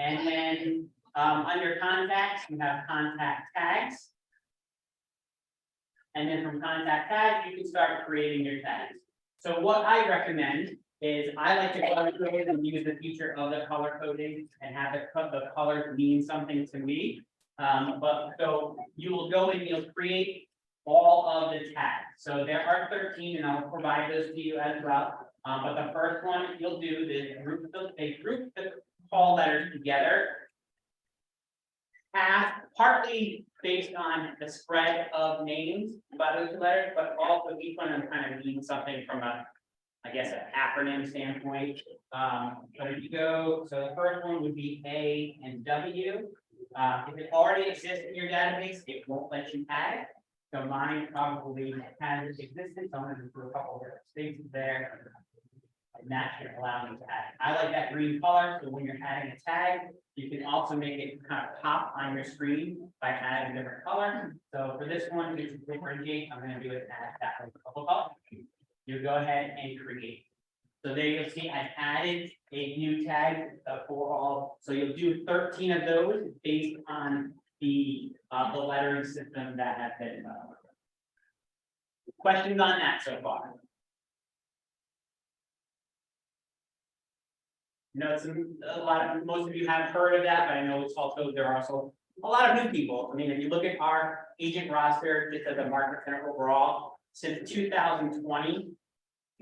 And then under contacts, you have contact tags. And then from contact tags, you can start creating your tags. So what I recommend is I like to color code and use the feature of the color coding and have the colors mean something to me. But so you will go and you'll create all of the tags. So there are 13 and I'll provide those to you as well. But the first one you'll do is group the call letters together. Partly based on the spread of names by those letters, but also each one of them kind of means something from a, I guess, an acronym standpoint. But if you go, so the first one would be A and W. If it already exists in your database, it won't let you add it. So mine probably has existence. I'm going to do a couple of spaces there. And that should allow me to add. I like that green color, so when you're adding a tag, you can also make it kind of pop on your screen by adding a different color. So for this one, to differentiate, I'm going to do it as that purple color. You go ahead and create. So there you'll see I've added a new tag for all. So you'll do 13 of those based on the lettering system that has been. Questions on that so far? No, it's a lot of, most of you have heard of that, but I know it's also, there are also a lot of new people. I mean, if you look at our agent roster, just as a market center overall, since 2020,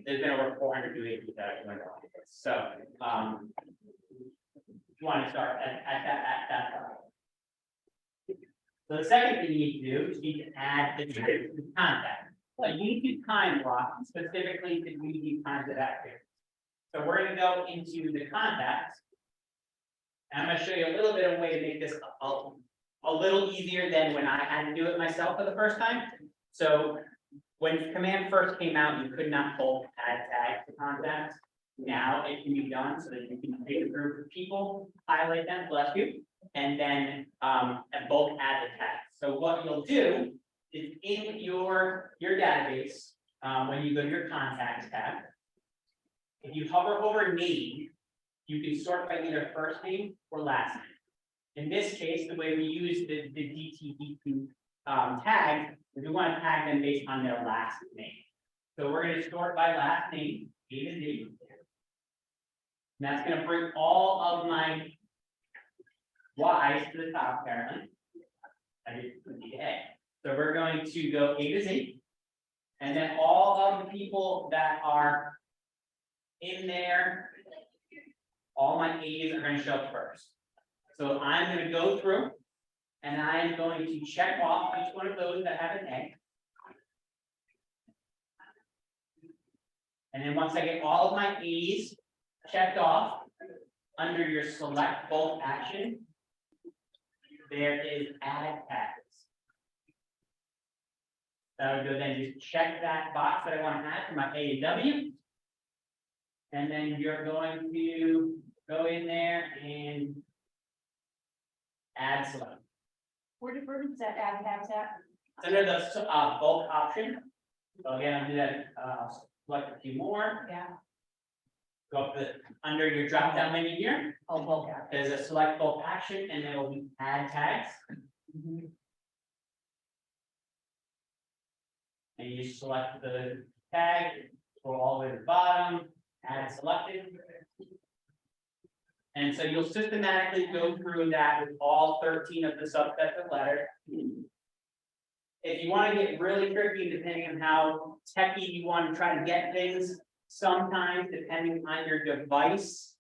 there's been over 400 new agents that have joined. So, you want to start at that level. So the second thing you need to do is you need to add the contact. So you need to time block specifically to do these kinds of activities. So we're going to go into the contacts. And I'm going to show you a little bit of a way to make this a little easier than when I had to do it myself for the first time. So when command first came out, you could not bulk add tags to contacts. Now it can be done so that you can take a group of people, highlight them, bless you, and then bulk add the tags. So what you'll do is in your database, when you go to your contacts tab, if you hover over name, you can sort by either first name or last name. In this case, the way we use the DTD2 tag is we want to tag them based on their last name. So we're going to sort by last name, A to Z. And that's going to bring all of my Y's to the top, apparently. I didn't put the A. So we're going to go A to Z. And then all of the people that are in there, all my A's are going to show up first. So I'm going to go through and I'm going to check off each one of those that have an A. And then once I get all of my A's checked off, under your select bulk action, there is add tags. So I would go then just check that box that I want to add for my A and W. And then you're going to go in there and add select. Where does that add tags at? It's under the bulk option. So again, I'll do that, select a few more. Yeah. Go up under your drop down menu here. Oh, bulk add. There's a select bulk action and there will be add tags. And you select the tag, scroll all the way to the bottom, add selected. And so you'll systematically go through that with all 13 of the subsets of letters. If you want to get really tricky, depending on how techy you want to try to get things, sometimes depending on your device,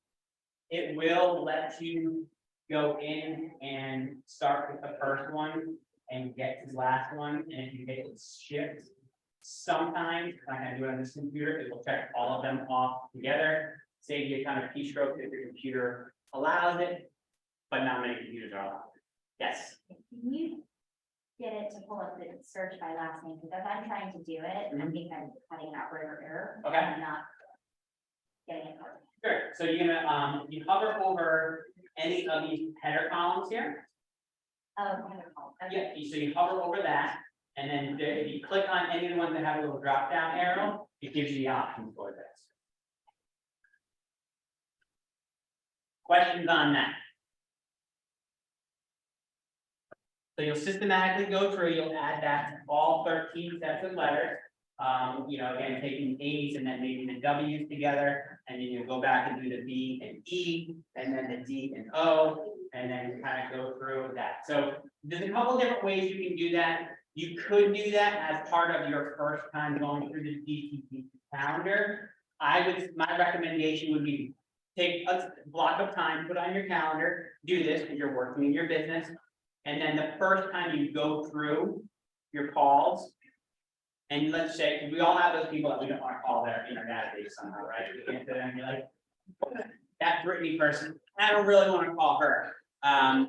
it will let you go in and start with the first one and get to the last one. And if you hit shift, sometimes, if I can do it on this computer, it will check all of them off together, save you a ton of keystroke if your computer allows it, but not many computers are allowed. Yes. Can you get it to pull up the search by last name? Because I'm trying to do it, I think I'm cutting out word error. Okay. I'm not getting it. Sure. So you're gonna you hover over any of these header columns here. Oh, wonderful. Okay. Yeah. So you hover over that, and then if you click on any of the ones that have a little drop down arrow, it gives you the option for this. Questions on that? So you'll systematically go through, you'll add that to all 13 sets of letters. Again, taking the A's and then maybe the W's together, and then you'll go back and do the B and E, and then the D and O, and then kind of go through that. So there's a couple different ways you can do that. You could do that as part of your first time going through the DTD calendar. My recommendation would be take a block of time, put on your calendar, do this because you're working in your business. And then the first time you go through your calls, and let's say, we all have those people that we don't want to call that are in our database somehow, right? We can't sit there and be like, that Brittany person, I don't really want to call her.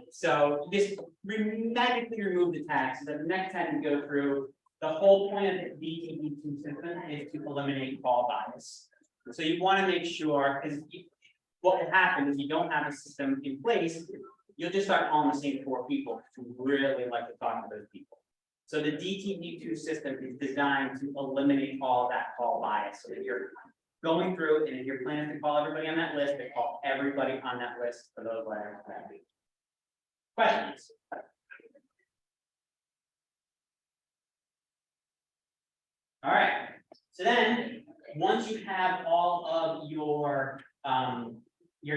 So just magically remove the tags, so that the next time you go through, the whole point of the DTD2 system is to eliminate call bias. So you want to make sure, because what will happen if you don't have a system in place, you'll just start calling the same 4 people who really like to talk to those people. So the DTD2 system is designed to eliminate all that call bias, so that you're going through, and if your plan is to call everybody on that list, to call everybody on that list for those letters that week. Questions? All right, so then, once you have all of your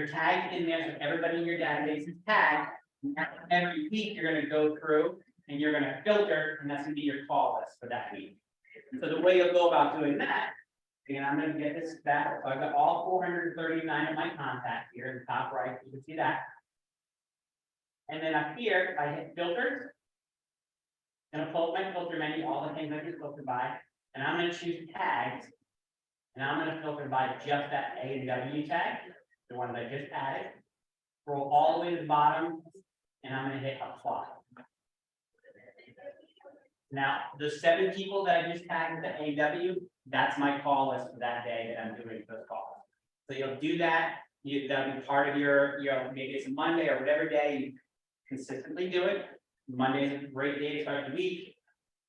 tags in there, so everybody in your database is tagged, every week you're gonna go through and you're gonna filter, and that's gonna be your call list for that week. So the way you'll go about doing that, and I'm gonna get this back, so I've got all 439 of my contacts here in the top right, you can see that. And then up here, I hit filters. And I'll pull up my filter menu, all the things I can filter by, and I'm gonna choose tags. And I'm gonna filter by just that A and W tag, the one that I just added. Scroll all the way to the bottom, and I'm gonna hit apply. Now, the 7 people that I just tagged with the AW, that's my call list for that day that I'm doing those calls. So you'll do that, that'll be part of your, maybe it's a Monday or whatever day you consistently do it. Monday is a great day to start the week.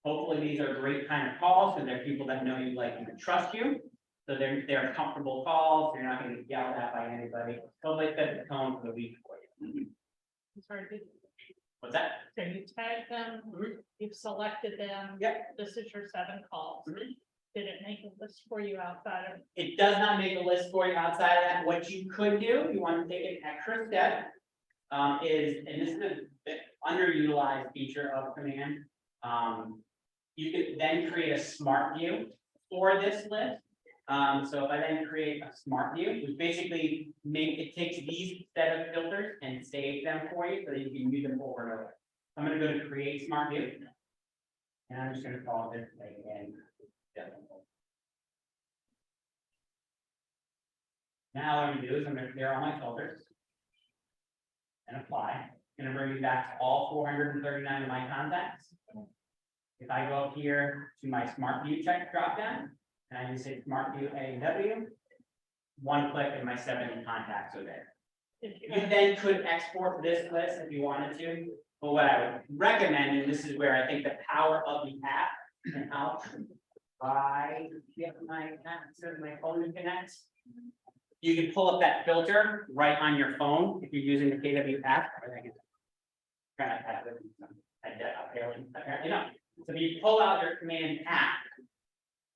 Hopefully, these are great kind of calls, because they're people that know you, like you, and trust you. So they're comfortable calls, you're not gonna get yelled at by anybody. Totally set the tone for the week for you. Sorry, What's that? so you tagged them, you've selected them. Yep. This is your 7 calls. Mhm. Did it make a list for you outside of? It does not make a list for you outside of that. What you could do, if you want to take an extra step, is, and this is a bit underutilized feature of Command. You could then create a smart view for this list. So if I then create a smart view, which basically takes these set of filters and saves them for you so that you can use them over and over. I'm gonna go to create smart view. And I'm just gonna call this again. Now what I'm gonna do is I'm gonna clear all my filters. And apply. Gonna bring me back to all 439 of my contacts. If I go up here to my smart view check dropdown, and I just say smart view A and W, 1 click and my 7 contacts are there. Did you You have- then could export this list if you wanted to, but what I would recommend, and this is where I think the power of the app, and I'll try to get my app so my phone connects. You can pull up that filter right on your phone if you're using the KW app. Or I can try to have it. Apparently not. So if you pull out your Command app,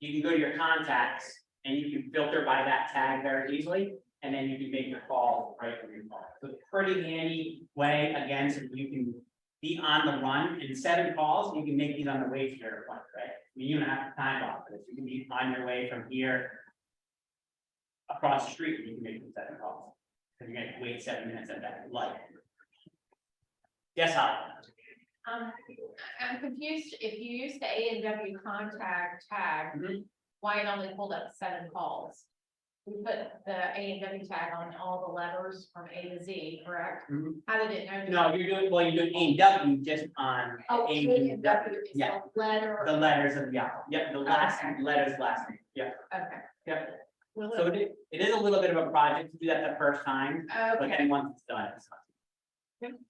you can go to your contacts and you can filter by that tag very easily, and then you can make your call right from your phone. So it's a pretty handy way, again, so you can be on the run. In 7 calls, you can make these on the way to your appointment, right? I mean, you don't have to time off for this. You can be on your way from here across the street, and you can make the 7 calls. Because you're gonna wait 7 minutes at that light. Yes, Holly? I'm confused, if you use the A and W contact tag, Mhm. why it only pulled up 7 calls? We put the A and W tag on all the letters from A to Z, correct? Mhm. How did it know? No, you're doing A and W just on Oh, A A and W is Yeah. the letter. the letters of the alphabet. Yep, the last Okay. letters last name. Yep, Okay, yep. Will So it- it is a little bit of a project to do that the first time, but okay. then once it's done, it's done.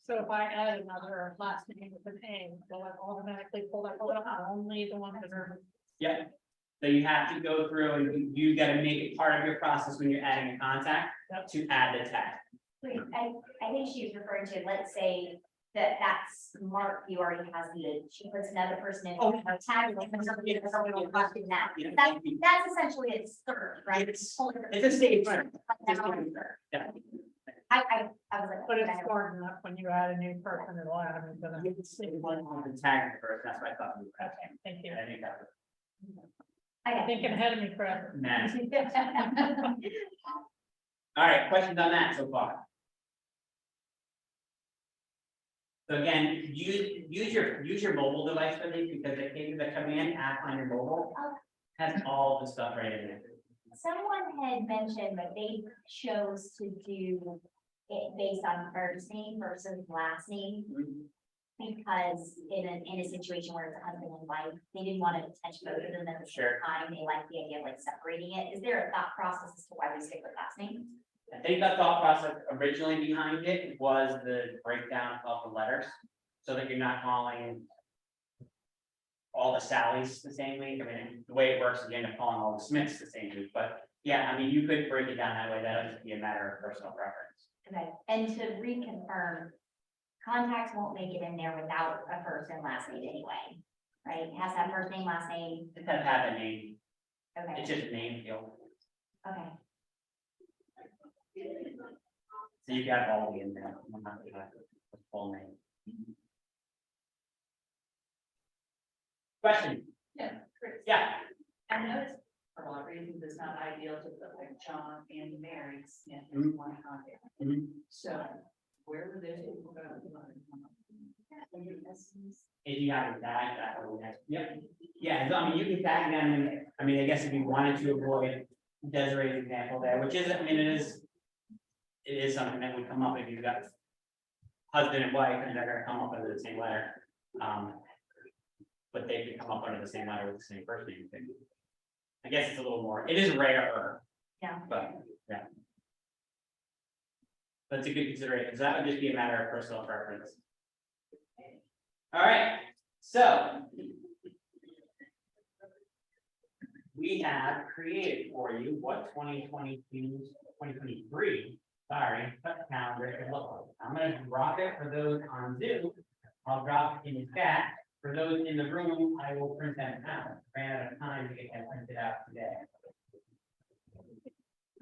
So if I add another last name with an A, will it automatically pull that only the ones that are? Yep. So you have to go through and you gotta make it part of your process when you're adding a contact Yep. to add the tag. Wait, I think she was referring to, let's say that's Mark, he already has she puts another person in, Oh. her tag, and somebody will talk to that. That's essentially its third, right? It's a stage. Yeah. I was like. But it's smart enough when you add a new person, it'll add them to You can say one on the tag first, that's what I thought. Okay, thank you. I think that Okay. Thinking ahead of me, forever. was nice. All right, questions on that so far? So again, use your mobile device for these, because the cases that come in, app on your mobile has all the stuff right in it. Someone had mentioned that they chose to do it based on first name versus last name. Because in a situation where it's a husband and wife, they didn't want to touch both of them at the same Sure. time, they like the idea of like separating it. Is there a thought process as to why we stick with last name? I think the thought process originally behind it was the breakdown of the letters, so that you're not calling all the Sallys the same week. I mean, the way it works is you end up calling all the Smiths the same week, but yeah, I mean, you could break it down that way. That'll just be a matter of personal preference. Okay, and to reconfirm, contacts won't make it in there without a first and last name anyway, right? It has to have first name, last name, It doesn't have a name, okay, it's just a name field, okay. so you got all the in there. You don't have to have the full name. Question? Yeah, Chris. Yeah. I noticed for a lot of reasons, it's not ideal to put like John and Mary Smith Mhm. in one contact. Mhm. So where would those people go? If you have a tag, that will next. Yep. Yeah, so, I mean, you can tag them, and, I mean, I guess if you wanted to avoid Desiree's example there, which is, I mean, it is something that would come up if you've got husband and wife, and they're gonna come up under the same letter. But they could come up under the same letter with the same first name thing. I guess it's a little more, it is rarer. Yeah. But, yeah. That's a good consideration, so that would just be a matter of personal preference. All right, so. We have created for you what 2023, sorry, calendar could look like. I'm gonna drop it for those on Zoom. I'll drop it in the chat. For those in the room, I will print them out. Ran out of time to get them printed out today.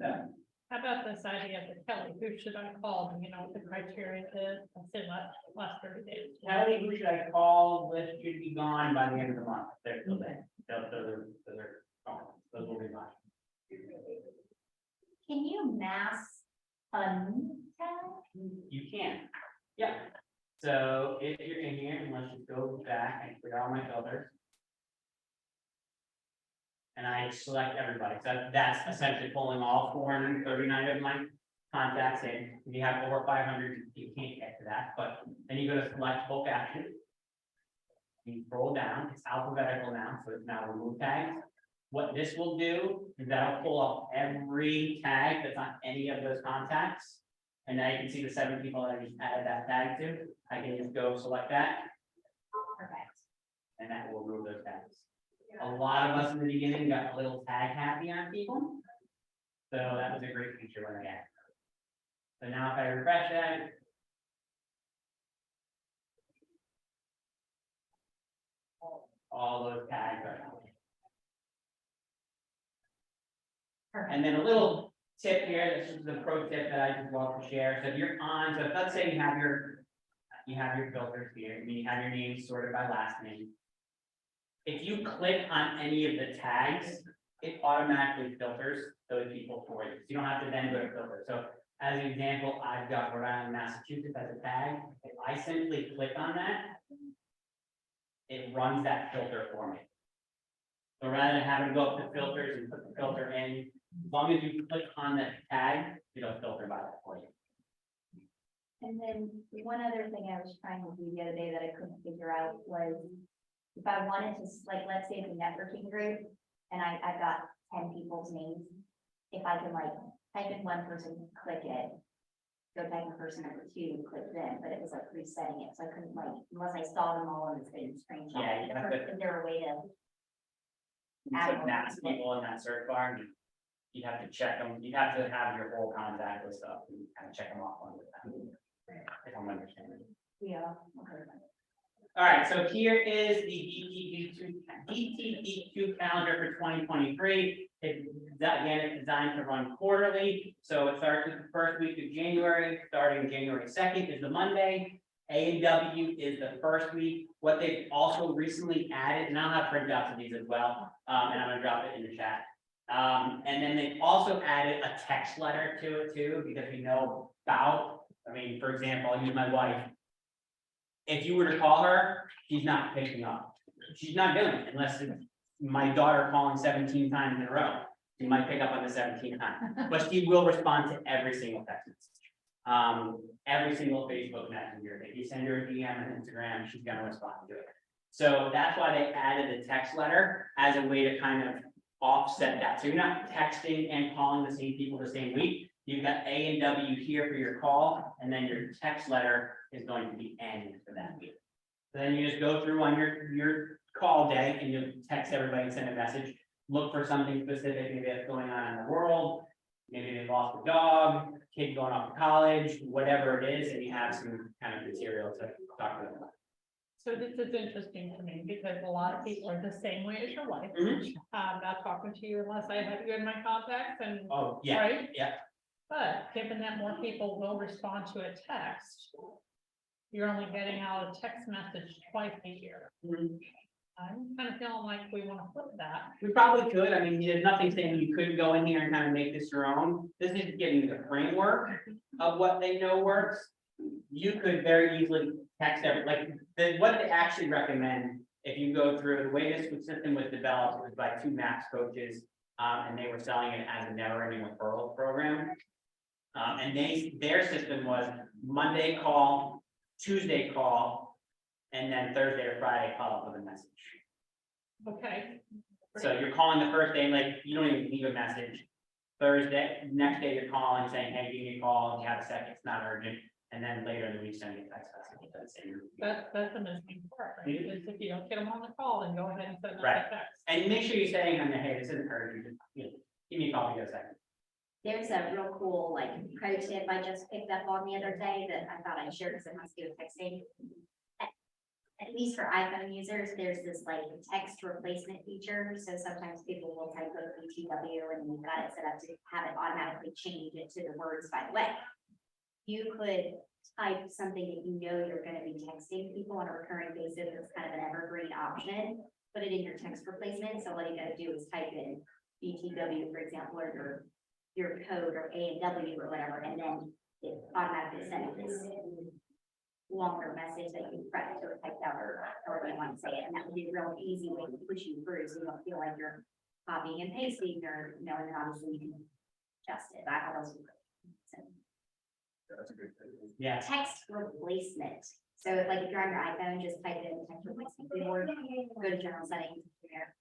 So, How about this idea of Kelly, who should I call, you know, what the criteria is, let's say last 30 days. Kelly, who should I call? List should be gone by the end of the month. They're still there. They're gone. Those will be gone. Can you mass untag? You can, yeah. So if you're in here, and let's just go back and clear all my filters. And I select everybody, so that's essentially pulling all 439 of my contacts in. If you have over 500, you can't get to that, but then you go to select bulk action. You scroll down, it's alphabetical now, so it's now remove tags. What this will do is that'll pull up every tag that's on any of those contacts. And now you can see the 7 people that I just added that tag to. I can just go select that, Perfect. and that will remove those tags. A lot of us in the beginning got a little tag happy on people. So that was a great feature when I got it. So now if I refresh that. All those tags are out. And then a little tip here, this is the pro tip that I just want to share. So if you're on, so let's say you have your filters here, I mean, you have your name sorted by last name. If you click on any of the tags, it automatically filters those people for you. So you don't have to then go to filter. So as an example, I've got Rhode Island, Massachusetts as a tag. If I simply click on that, it runs that filter for me. So rather than having to go up to filters and put the filter in, as long as you click on that tag, it'll filter by that for you. And then one other thing I was trying to do the other day that I couldn't figure out was if I wanted to, like, let's say it's a networking group and I've got 10 people's names. If I can like type in one person, click it, go type in person number 2, click them, but it was like resetting it. So I couldn't like, unless I saw them all on the same screenshot. Yeah, you have to- Is there a way to? You put mass people in that search bar, and you have to check them, you have to have your whole contact list up and kind of check them off one at a time. If I'm understanding. Yeah. Okay. All right, so here is the DTD2 calendar for 2023. It's designed to run quarterly, so it starts with the first week of January, starting January 2nd is the Monday. A&W is the first week. What they've also recently added, and I'll have printouts of these as well, and I'm gonna drop it in the chat. And then they've also added a text letter to it too, because we know about, I mean, for example, I'll use my wife. If you were to call her, she's not picking up. She's not doing it unless it's my daughter calling 17 times in a row. She might pick up on the 17th time, but she will respond to every single text message. Every single Facebook messenger. If you send her a DM on Instagram, she's gonna respond to it. So that's why they added a text letter as a way to kind of offset that. So you're not texting and calling the same people the same week. You've got A&W here for your call, and then your text letter is going to be N for that week. So then you just go through on your call day and you text everybody and send a message. Look for something specific, maybe that's going on in the world. Maybe they lost a dog, kid going off to college, whatever it is, and you have some kind of material to talk to them about. So this is interesting to me because a lot of people are the same way as your wife. Mhm. Not talking to you unless I have you in my contacts and, Oh, yeah, right? yeah. But given that more people will respond to a text, you're only getting out a text message twice a year. I'm kind of feeling like we want to flip that. We probably could, I mean, there's nothing saying you couldn't go in here and kind of make this your own. This is giving you the framework of what they know works. You could very easily text what they actually recommend, if you go through, the way this system was developed was by two Max coaches, and they were selling it as a never-ending referral program. And their system was Monday call, Tuesday call, and then Thursday or Friday follow up with a message. Okay. So you're calling the first day, like, you don't even leave a message. Thursday, next day you're calling, saying, hey, give me a call, if you have a second, it's not urgent. And then later in the week, send me a text message. That's the missing part, right? Is if you don't get them on the call, then go ahead and send them Right. a text. And make sure you're saying on there, hey, this isn't urgent, just, give me a call, give me a second. There's a real cool like pro tip I just picked up on the other day that I thought I'd share because it has to do with texting. At least for iPhone users, there's this like text replacement feature. So sometimes people will type code BTW and you've got it set up to have it automatically change it to the words by the way. You could type something that you know you're going to be texting people on a recurring basis. It's kind of an evergreen option. Put it in your text replacement. So what you got to do is type in BTW, for example, or your code or A&W or whatever, and then it automatically sends this longer message that you prepped or typed out or however you want to say it. And that would be a real easy way to push you through so you don't feel like you're copying and pasting or, and then obviously you can adjust it. I thought that was so. That's a good thing. Yeah, Text replacement. So like if you're on your iPhone, just type it in the text replacement keyboard, go to general settings there.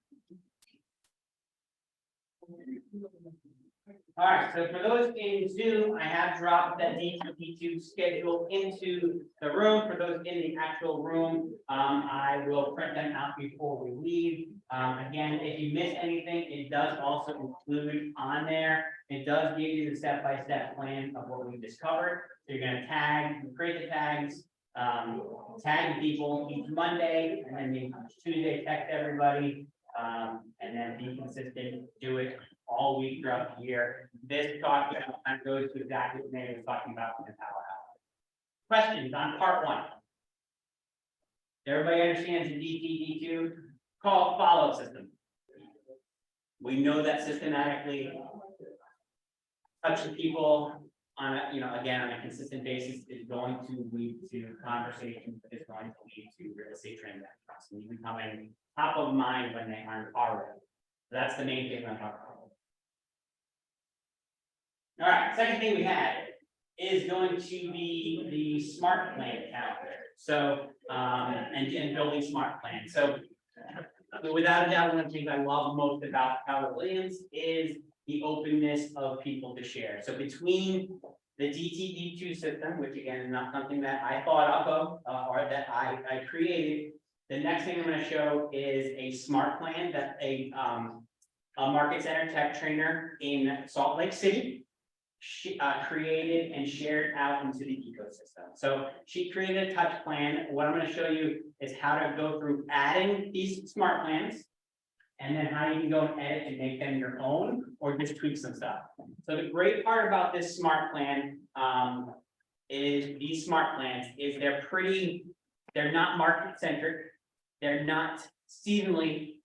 all right, so for those in Zoom, I have dropped that DTP2 schedule into the room. For those in the actual room, I will print them out before we leave. Again, if you miss anything, it does also include on there. It does give you the step-by-step plan of what we discovered. So you're gonna create the tags, tag people each Monday, and then each Tuesday, text everybody. And then be consistent, do it all week throughout the year. This talk kind of goes to exactly what Mary was talking about in the powerhouse. Questions on part one? Everybody understands the DTD2 call follow system. We know that systematically touching people on a, again, on a consistent basis is going to lead to conversations, that is going to lead to real estate transactions, and becoming top of mind when they aren't already. That's the main thing I'm talking about. All right, second thing we had is going to be the smart plan calendar. So, and building smart plan. So without a doubt, one of the things I love most about Keller Williams is the openness of people to share. So between the DTD2 system, which again is not something that I thought up of or that I created, the next thing I'm going to show is a smart plan that a Market Center tech trainer in Salt Lake City created and shared out into the ecosystem. So she created a touch plan. What I'm gonna show you is how to go through adding these smart plans. And then how you can go and edit and make them your own, or just tweak some stuff. So the great part about this smart plan, is these smart plans, is they're not market centric. They're not seasonally,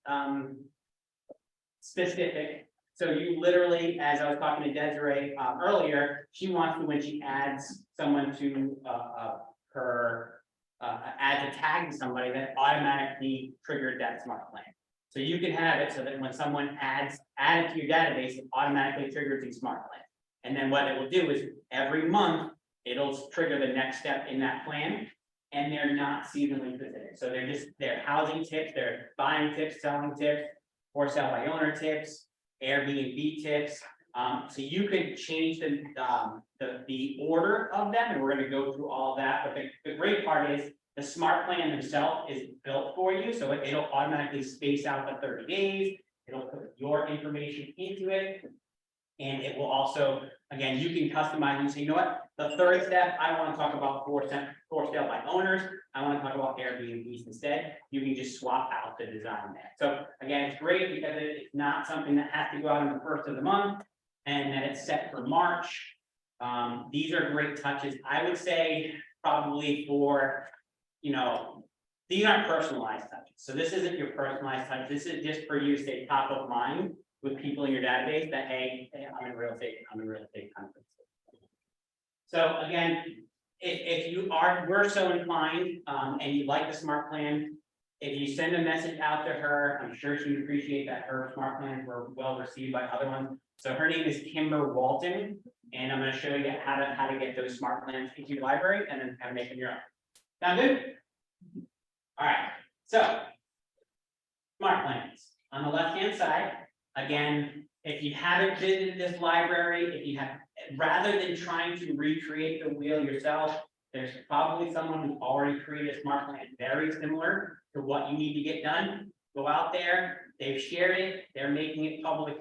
specific. So you literally, as I was talking to Desiree, earlier, she wants to, when she adds someone to, her, adds a tag to somebody, that automatically triggered that smart plan. So you can have it so that when someone add it to your database, it automatically triggers the smart plan. And then what it will do is every month, it'll trigger the next step in that plan. And they're not seasonally specific. So they're housing tips, they're buying tips, selling tips, for sale by owner tips, Airbnb tips. So you could change the order of them, and we're gonna go through all of that. But the great part is the smart plan itself is built for you, so it'll automatically space out the 30 days. It'll put your information into it. And it will also, again, you can customize and say, you know what, the third step, I want to talk about for sale by owners. I want to talk about Airbnbs instead. You can just swap out the design there. So again, it's great because it's not something that has to go out on the first of the month and that it's set for March. These are great touches. I would say probably for, these aren't personalized touches. So this isn't your personalized touch. This is just for you to stay top of mind with people in your database that, hey, I'm in real estate conference. So again, if we're so inclined, and you like the smart plan, if you send a message out to her, I'm sure she would appreciate that her smart plans were well received by other ones. So her name is Kimber Walton, and I'm gonna show you how to get those smart plans into your library and then how to make them your own. Sound good? All right, so smart plans. On the left-hand side, again, if you haven't visited this library, rather than trying to recreate the wheel yourself, there's probably someone who's already created a smart plan very similar to what you need to get done. Go out there, they've shared it, they're making it public,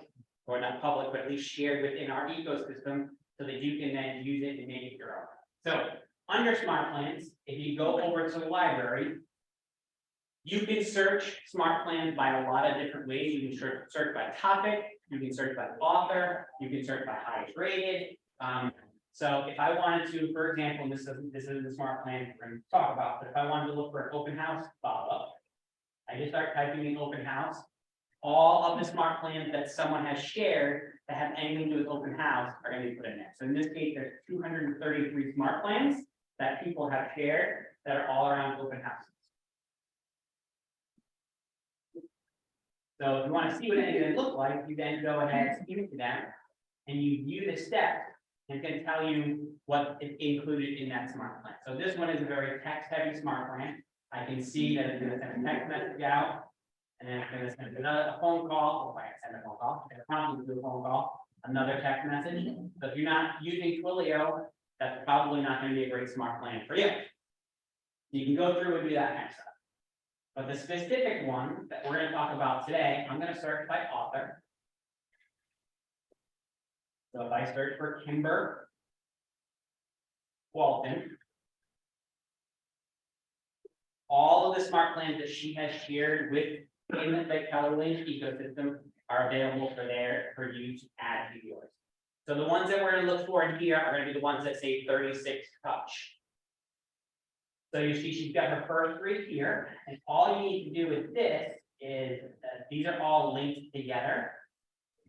or not public, but at least shared within our ecosystem so that you can then use it and make it your own. So under smart plans, if you go over to the library, you can search smart plans by a lot of different ways. You can search by topic, you can search by author, you can search by highest rated. So if I wanted to, for example, this is the smart plan we're going to talk about, but if I wanted to look for an open house follow-up, I just start typing in open house. All of the smart plans that someone has shared that have anything to do with open house are going to be put in there. So in this case, there's 233 smart plans that people have shared that are all around open houses. So if you want to see what any of them look like, you then go ahead, give it to them, and you view the steps, and it can tell you what is included in that smart plan. So this one is a very text-heavy smart plan. I can see that it's going to send a text message out, and then it's going to send a phone call. If I send a phone call, it's prompted to do a phone call, another text message. So if you're not using Twilio, that's probably not going to be a great smart plan for you. You can go through and do that next time. But the specific one that we're going to talk about today, I'm going to search by author. So if I search for Kimber Walton, all of the smart plans that she has shared within the Keller Williams ecosystem are available for you to add to yours. So the ones that we're going to look for in here are going to be the ones that say 36 touch. So you see she's got her first three here, and all you need to do with this is these are all linked together.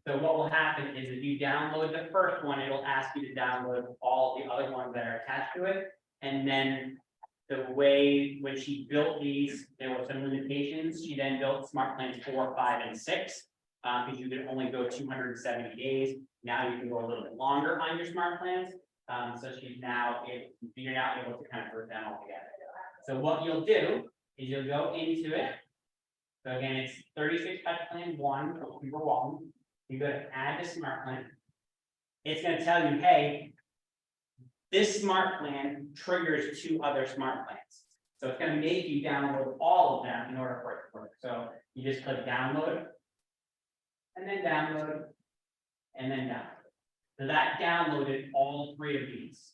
So what will happen is if you download the first one, it'll ask you to download all the other ones that are attached to it. And then the way when she built these, there were some limitations. She then built smart plans 4, 5, and 6 because you could only go 270 days. Now you can go a little bit longer on your smart plans. So you're now able to kind of group them all together. So what you'll do is you'll go into it. So again, it's 36 touch plan 1 for Kimber Walton. You go to add the smart plan. It's going to tell you, hey, this smart plan triggers 2 other smart plans. So it's going to make you download all of them in order for it to work. So you just click download, and then download, and then download. So that downloaded all three of these.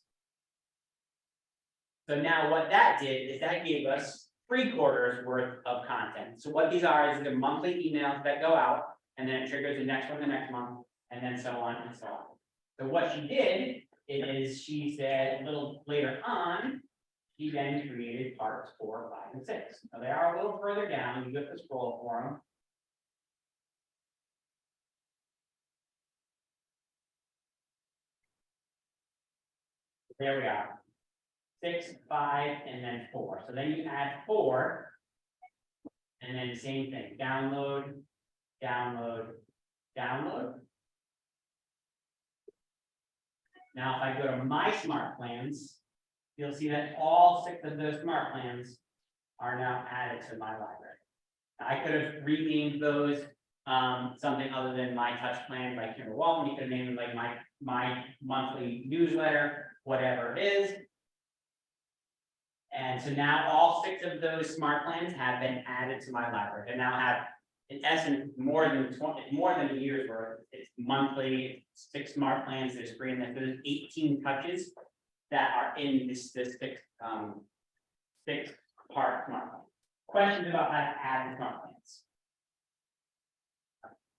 So now what that did is that gave us 3/4 worth of content. So what these are is the monthly emails that go out, and then it triggers the next one the next month, and then so on and so on. So what she did is she said a little later on, she then created parts 4, 5, and 6. Now they are a little further down, you have to scroll for them. There we are. 6, 5, and then 4. So then you add 4. And then same thing, download, download, download. Now, if I go to my smart plans, you'll see that all 6 of those smart plans are now added to my library. I could have renamed those something other than My Touch Plan by Kimber Walton. You could have named it like my monthly newsletter, whatever it is. And so now all 6 of those smart plans have been added to my library. They now have, in essence, more than a year's worth. It's monthly, 6 smart plans, there's 3, and then there's 18 touches that are in this 6-part smart plan. Questions about how to add the smart plans?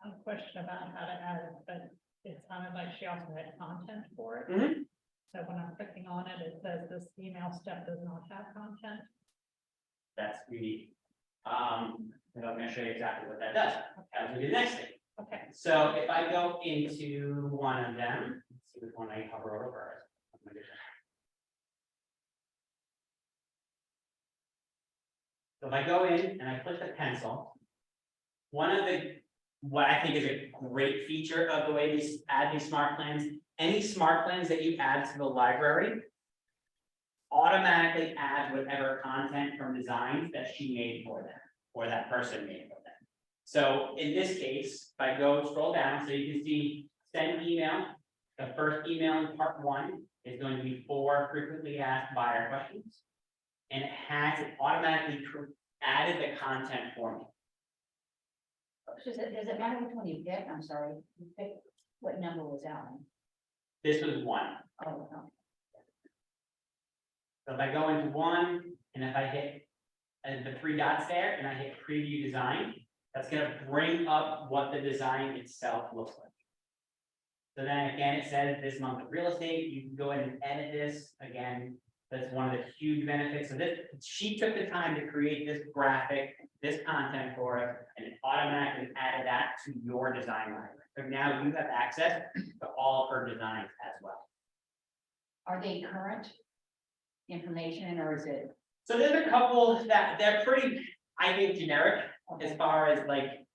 I have a question about how to add it, but it sounded like she also had content for it. Mhm. So when I'm clicking on it, it says this email step does not have content. That's unique. And I'm gonna show you exactly what that does. That will be the next thing. Okay, So if I go into one of them, let's see which one I hover over first. So if I go in and I click the pencil, one of what I think is a great feature of the way these add these smart plans, any smart plans that you add to the library automatically adds whatever content from designs that she made for them, or that person made for them. So in this case, if I go scroll down, so you can see send email, the first email in part 1 is going to be 4 frequently asked buyer questions. And it has automatically added the content for me. Does it matter which one you pick? I'm sorry, you picked, what number was that one? This was 1. Oh, no. So if I go into 1, and if I hit the 3 dots there, and I hit preview design, that's gonna bring up what the design itself looks like. So then again, it says this month of real estate, you can go ahead and edit this, again, that's one of the huge benefits of this. She took the time to create this graphic, this content for us, and it automatically added that to your design library. So now you have access to all of her designs as well. Are they current information or is it? So there's a couple that they're pretty, I think, generic as far as like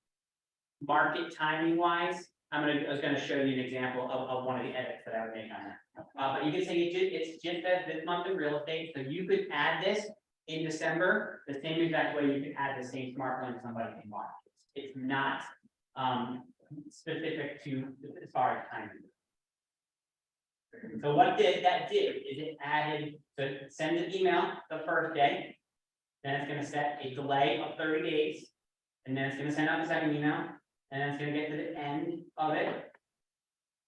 market timing wise. I was gonna show you an example of one of the edits that I would make on that. But you can say it's just that this month in real estate, so you could add this in December, the same exact way you could add the same smart plan to somebody in March. It's not specific to as far as timing. So what that did is it added, so it sends an email the first day, then it's gonna set a delay of 30 days, and then it's gonna send out the second email, and then it's gonna get to the end of it.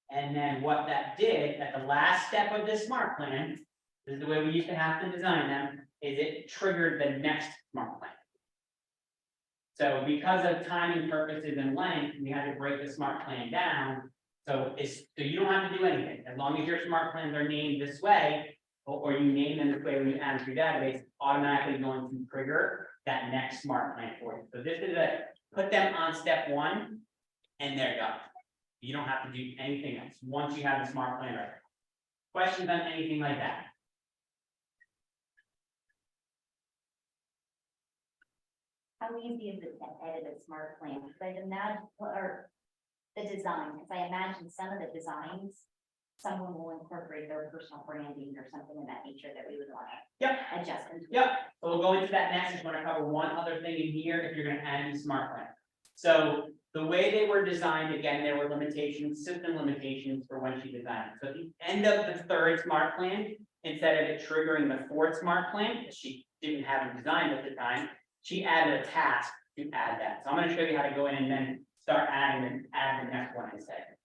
And then what that did at the last step of this smart plan, this is the way we used to have to design them, is it triggered the next smart plan. So because of timing purposes and length, we had to break the smart plan down. So you don't have to do anything, as long as your smart plans are named this way, or you name them this way when you add them to your database, it's automatically going to trigger that next smart plan for you. So this is put them on step 1, and they're done. You don't have to do anything else, once you have the smart plan ready. Questions on anything like that? How easy is it to edit a smart plan? Because I imagine, or the design, because I imagine some of the designs, someone will incorporate their personal branding or something of that nature that we would want Yep. to adjust into. Yep, so we'll go into that next. I just want to cover one other thing in here if you're gonna add these smart plans. So the way they were designed, again, there were limitations, system limitations for when she designed it. So at the end of the 3rd smart plan, instead of it triggering the 4th smart plan, that she didn't have it designed at the time, she added a task to add that. So I'm gonna show you how to go in and then start adding and add the next one instead.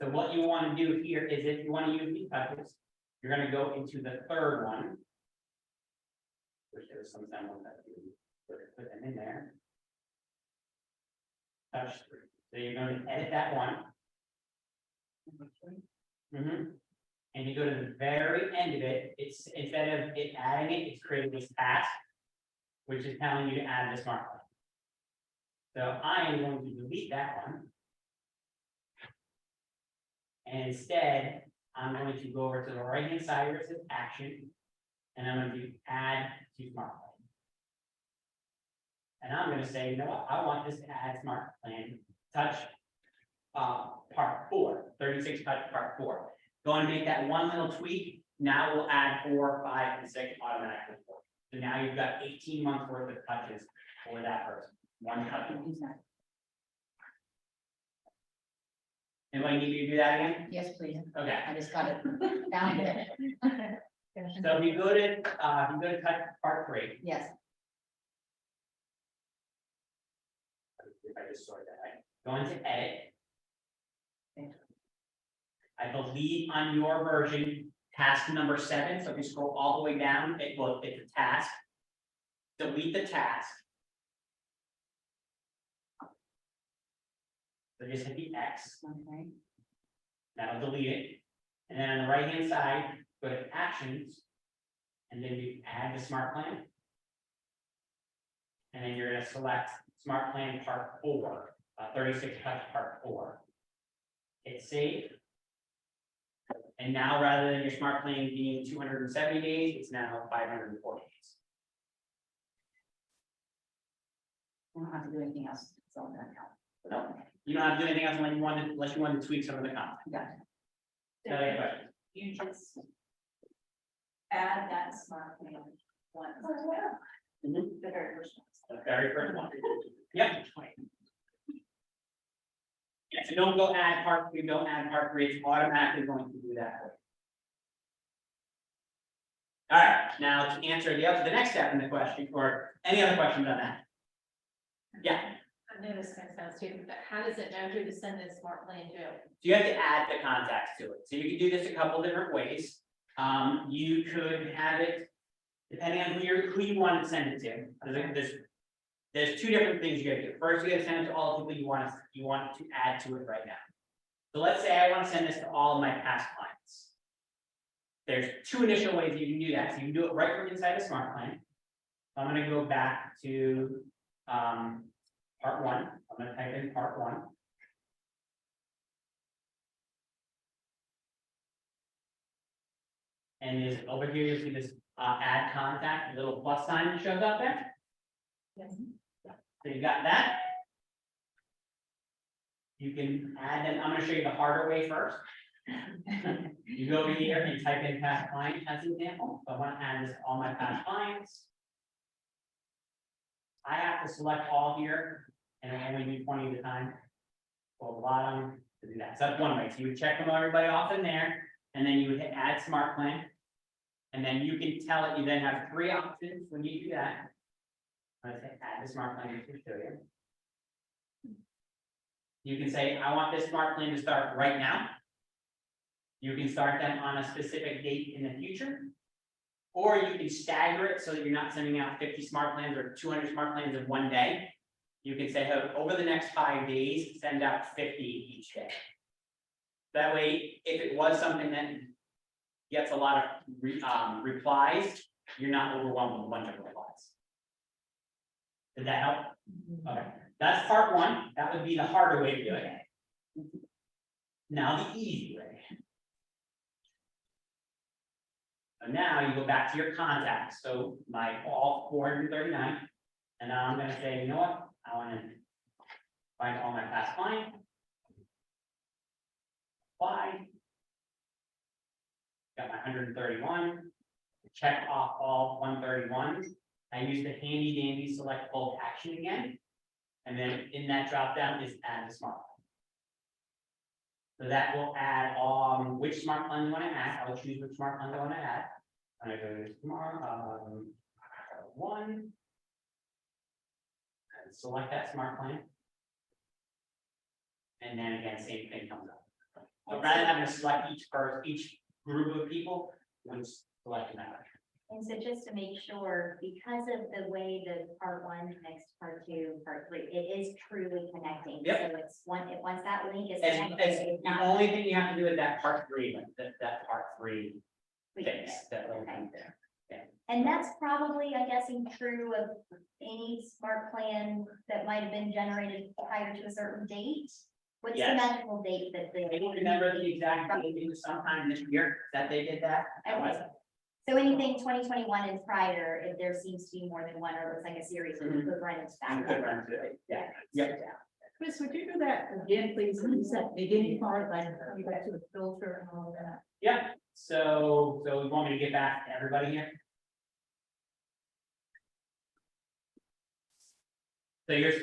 So what you want to do here is if you want to use these touches, you're gonna go into the third one. Which there's some semblance that you put them in there. Touch three, so you're going to edit that one. And you go to the very end of it, it's instead of it adding it, it's creating this task. Which is telling you to add the smart plan. So I am going to delete that one. And instead, I'm going to go over to the right hand side where it says action. And I'm going to add to smart plan. And I'm gonna say, you know what, I want this to add smart plan, touch. Part 4, 36 touch part 4. Going to make that one little tweak, now we'll add 4, 5, and 6 automatically. So now you've got 18 months worth of touches for that person, one touch. Anybody need me to do that again? Yes, please. Okay, I just got it down there. so if you go to touch part 3, Yes, if I just sort that, right? Go into edit. I believe on your version, task number 7, so if you scroll all the way down, it's a task. Delete the task. So just hit the X, okay, that'll delete it. And then on the right hand side, go to actions. And then you add the smart plan. And then you're gonna select smart plan part 4, 36 touch part 4. Hit save. And now rather than your smart plan being 270 days, it's now 540 days. I don't have to do anything else, it's all done now. No, you don't have to do anything else unless you want to tweak some of the content. Got it. Any questions? You just add that smart plan once. Mhm. The very first one. The very first one. Yep. Yeah, so don't go add part 2, don't add part 3, it's automatically going to do that for you. All right, now to answer the next step in the question, or any other questions on that? Yeah, I know this makes sense too, but how does it know who to send this smart plan to? so you have to add the contacts to it, so you can do this a couple different ways. You could have it, depending on who you want to send it to, there's 2 different things you gotta do. First, you gotta send it to all the people you want to add to it right now. So let's say I want to send this to all of my past clients. There's 2 initial ways you can do that. So you can do it right from inside the smart plan. I'm gonna go back to part 1. I'm gonna type in part 1. And is over here, you'll see this add contact, little plus sign that shows up there. Yes. So you got that. You can add them, I'm gonna show you the harder way first. You go over here and type in past client as an example, so I wanna add this to all my past clients. I have to select all here, and I only do 20 at a time. Go bottom to do that, so that's one way, so you would check them everybody off in there, and then you would hit add smart plan. And then you can tell it, you then have 3 options when you do that. I'm gonna say add the smart plan to show you. You can say, I want this smart plan to start right now. You can start them on a specific date in the future. Or you can stagger it so that you're not sending out 50 smart plans or 200 smart plans in one day. You can say, hey, over the next 5 days, send out 50 each day. That way, if it was something that gets a lot of replies, you're not overwhelmed with a bunch of replies. Did that help? Okay, that's part 1. That would be the harder way to do it. Now the easy way. So now you go back to your contacts. So my all 439, and now I'm gonna say, you know what? I want to find all my past clients. Apply. Got my 131. Check off all 131s. I use the handy dandy select bold action again. And then in that drop down is add the smart plan. So that will add which smart plan you want to add. I will choose which smart plan I want to add. I'm gonna go to smart 1. And select that smart plan. And then again, same thing comes up. So rather than having to select each group of people, we just select that. And so just to make sure, because of the way the part one connects to part two, part three, it is truly connecting. Yep. So it's once that link is As, connected, as, it's the not. only thing you have to do is that part three, like that part three we can fix, get. that little Okay. thing there. And that's probably, I guess, true of any smart plan that might have been generated prior to a certain date. What's the Yes. magical date that I they? don't remember the exact date, it was sometime this year that they did that. Okay. So anything 2021 and prior, if there seems to be more than one, or looks like a series, we Mhm. could run into You that. could run into it, yeah. Yep. Chris, would you do that again, please? You said the beginning part, like, you got to the filter and all that. Yep, so you want me to get back to everybody here?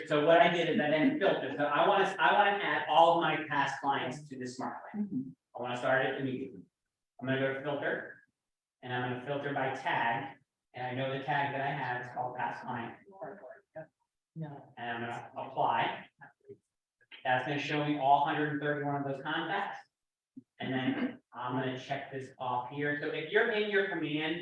So what I did is I then filtered, so I want to add all of my past clients to this smart plan. I want to start it immediately. I'm gonna go to filter, and I'm gonna filter by tag, and I know the tag that I have is called past client. No. And I'm gonna apply. That's gonna show me all 131 of those contacts. And then I'm gonna check this off here. So if you're in your command,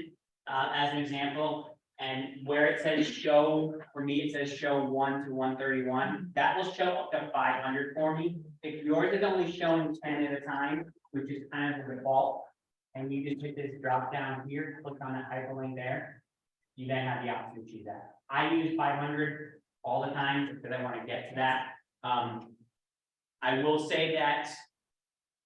as an example, and where it says show, for me, it says show 1 to 131, that will show up to 500 for me. If yours is only showing 10 at a time, which is kind of the default, and you just hit this drop down here, click on that hyperlink there, you then have the option to choose that. I use 500 all the time because I want to get to that. I will say that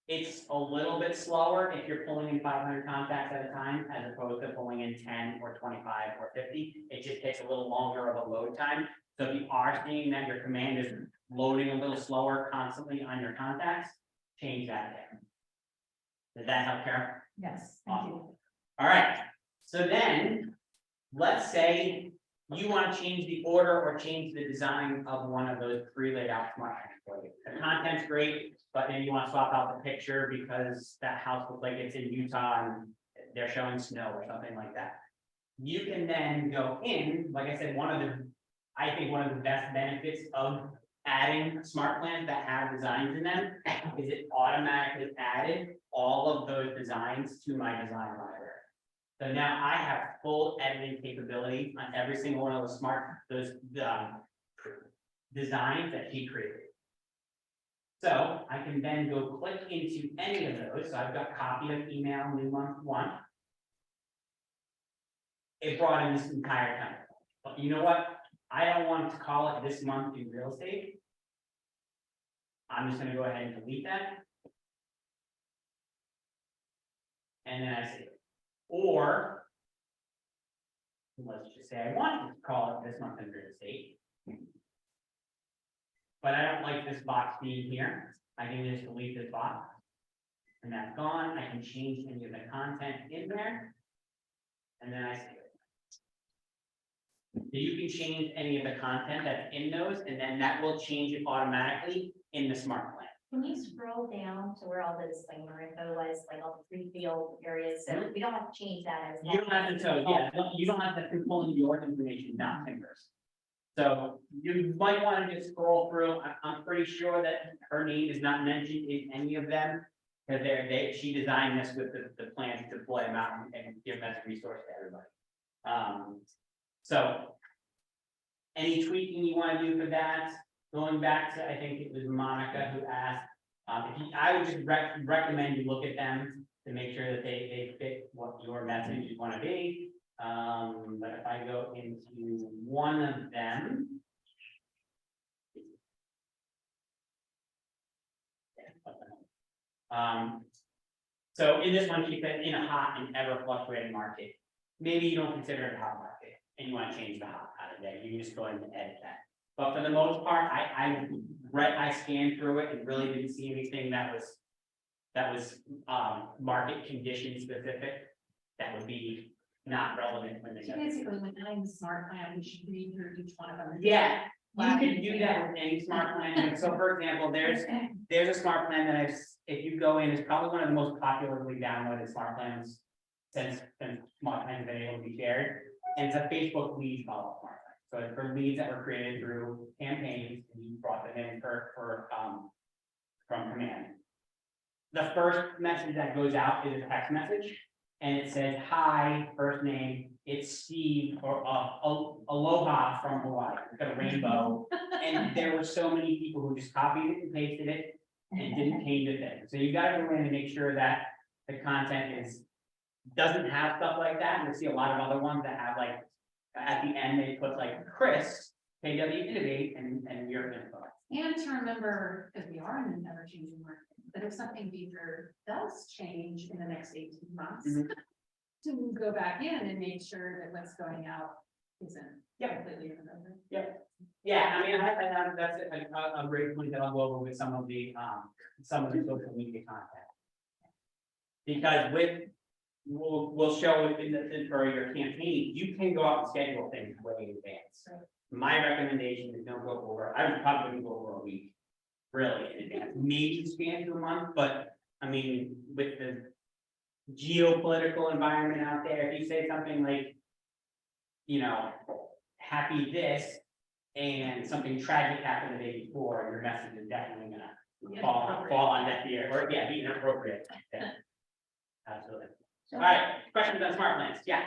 it's a little bit slower if you're pulling in 500 contacts at a time, as opposed to pulling in 10 or 25 or 50. It just takes a little longer of a load time. So if you are seeing that your command is loading a little slower constantly on your contacts, change that there. Does that help, Carol? Yes, Awesome. All right, so then, let's say you want to change the order or change the design of one of those pre-laid out smart plans for you. The content's great, but then you want to swap out the picture because that house looks like it's in Utah and they're showing snow or something like that. You can then go in, like I said, I think one of the best benefits of adding smart plans that have designs in them is it automatically added all of those designs to my design library. So now I have full editing capability on every single one of those designs that he created. So I can then go click into any of those. So I've got copy of email, new month 1. It brought in this entire template. But you know what? I don't want to call it this month in real estate. I'm just gonna go ahead and delete that. And then I save it. Or let's just say I want to call it this month in real estate. But I don't like this box being here. I can just delete this box. And that's gone. I can change any of the content in there. And then I save it. So you can change any of the content that's in those, and then that will change it automatically in the smart plan. Can you scroll down to where all the disclaimer info was, like all the pre-field areas, so we don't have to change that as. You don't have to, so yeah, you don't have to pull in your information, not Timbers. So you might want to just scroll through. I'm pretty sure that her name is not mentioned in any of them. Because she designed this with the plans to deploy them out and give them as a resource to everybody. So any tweaking you want to do for that, going back to, I think it was Monica who asked, I would just recommend you look at them to make sure that they fit what your message you want to be. But if I go into one of them. So in this one, she said, in a hot and ever fluctuating market, maybe you don't consider it a hot market and you want to change the hot out of there, you can just go ahead and edit that. But for the most part, I scanned through it and really didn't see anything that was market condition specific. That would be not relevant when they. So basically, when adding the smart plan, we should read through each one of them. Yeah, you can do that with any smart plan. So for example, there's a smart plan that if you go in, it's probably one of the most popularly downloaded smart plans since smart plans have been able to be shared. And it's a Facebook lead follow-up smart plan. So it's for leads that were created through campaigns and you brought them in from command. the first message that goes out is a text message. And it says, hi, first name, it's Steve, or aloha from Hawaii, it's got a rainbow. And there were so many people who just copied it and pasted it and didn't change a thing. So you gotta go in and make sure that the content doesn't have stuff like that. And we see a lot of other ones that have like, at the end, they put like Chris, KW Innovate, and your info. And to remember, because we are in an ever-changing market, that if something major does change in the next 18 months, Mhm. to go back in and make sure that what's going out isn't Yep. completely irrelevant. Yeah, I mean, that's a great point that I'll go over with some of the social media content. Because we'll show it for your campaign, you can go out and schedule things way in advance. My recommendation is don't go over, I would probably go over a week, really, in advance, maybe span to a month, but, I mean, with the geopolitical environment out there, if you say something like, you know, happy this, and something tragic happened the day before, your message is definitely gonna fall on deaf ear, or, yeah, be inappropriate. Yeah. Absolutely. All right, questions on smart plans, yeah.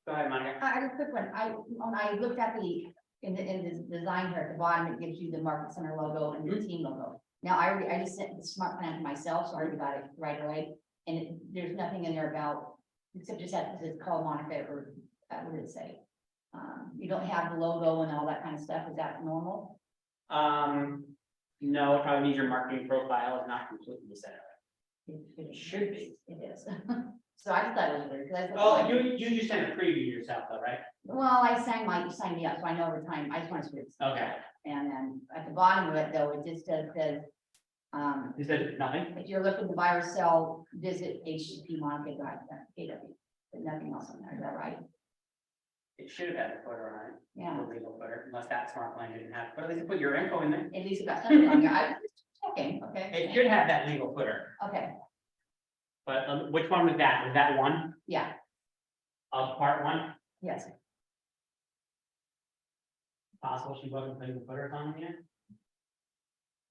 Go ahead, Monica. I have a quick one. When I looked at in the design here at the bottom, it gives you the Market Center logo and the team logo. Now, I just sent the smart plan to myself, so I already got it right away. And there's nothing in there about, except just that it's called Monica, or what did it say? You don't have the logo and all that kind of stuff. Is that normal? No, it probably means your marketing profile is not completely set up. It should be. It is. So I just thought it was weird, because I Oh, thought. you just sent a preview yourself though, right? Well, you signed me up, so I know over time, I just want to switch. Okay. And then at the bottom of it, though, it just says, You said nothing? if you're looking to buy or sell, visit http://monica.kw, but nothing else on there, is that right? It should have had a footer on it. Yeah, The legal footer, unless that smart plan didn't have, but at least put your info in there. at least it got something on here, I was just checking, okay? It should have that legal footer, Okay, but which one was that? Was that one yeah, of part one? yes, Possible she wasn't putting the footers on here?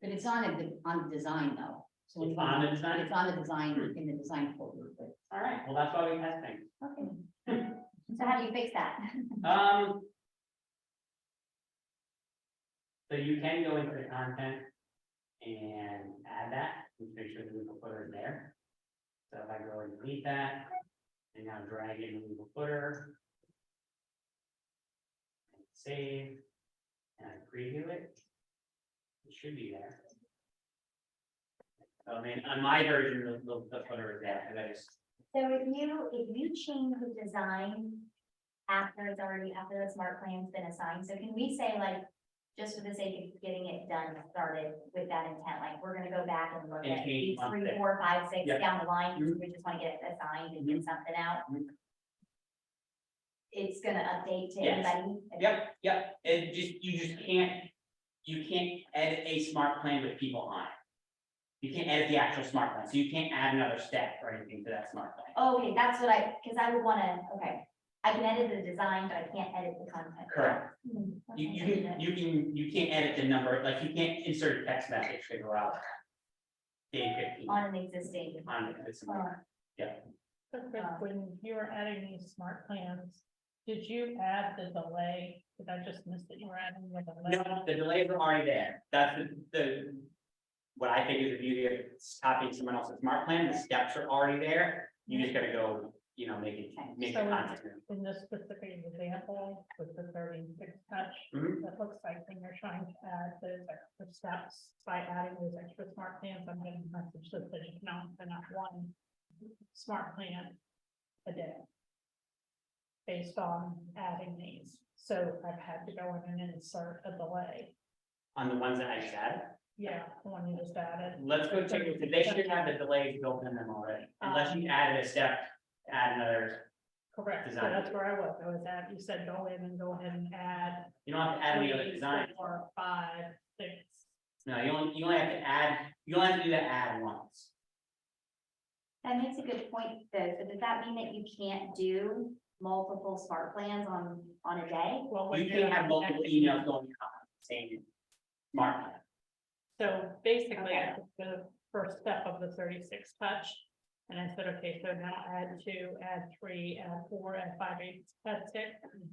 but it's on the design though. So when It's you- on the design? It's on the design, in the design folder, but, All right, well, that's why we have things. okay. So how do you fix that? So you can go into the content and add that, just make sure the legal footer is there. So if I go and delete that, and now drag in the legal footer. And save, and I preview it. It should be there. I mean, on my version, the footer is there, and I just, So if you change the design after the smart plan's been assigned, so can we say like, just for the sake of getting it done, started with that intent, like, we're gonna go back and look And at change these one 3, thing. 4, 5, 6 Yep. down the line, because we just wanna get it assigned and get something out. Mhm. It's gonna update to Yes. everybody. yep, you can't edit a smart plan with people on it. You can't edit the actual smart plan, so you can't add another step or anything to that smart plan. Oh, okay, that's what because I would wanna, okay, I can edit the design, but I can't edit the content. Correct. Hmm, You can't edit the number, like you can't insert a text message to go out. Day 15 On an existing. on this. So Chris, when you were adding these smart plans, did you add the delay? Did I just miss that you were adding the delay? No, the delays are already there. That's the, what I think is the beauty of copying someone else's smart plan. The steps are already there. You just gotta go, make the So content. in this specific example with the 36 touch, Mhm. it looks like when you're trying to add those extra steps by adding those extra smart plans, I'm getting a message that says you can only send out one smart plan a day. Based on adding these, so I've had to go in and insert a delay. On the ones that I just added. Yeah, the one you just added. Let's go check it, because they should have the delays built in them already, unless you added a step, to add another, Correct, so Design. that's where I was at, you said go in and go ahead and add. you don't have to add any other 3, design. 4, 5, 6. No, you only have to add, you only have to do that add once. That makes a good point, though. So does that mean that you can't do multiple smart plans on a day? Well, when You you're can have multiple connected- emails going out, on the same smart plan. So basically, Okay. the first step of the 36 touch. And I said, okay, so now add 2, add 3, add 4, add 5, 8, add 6,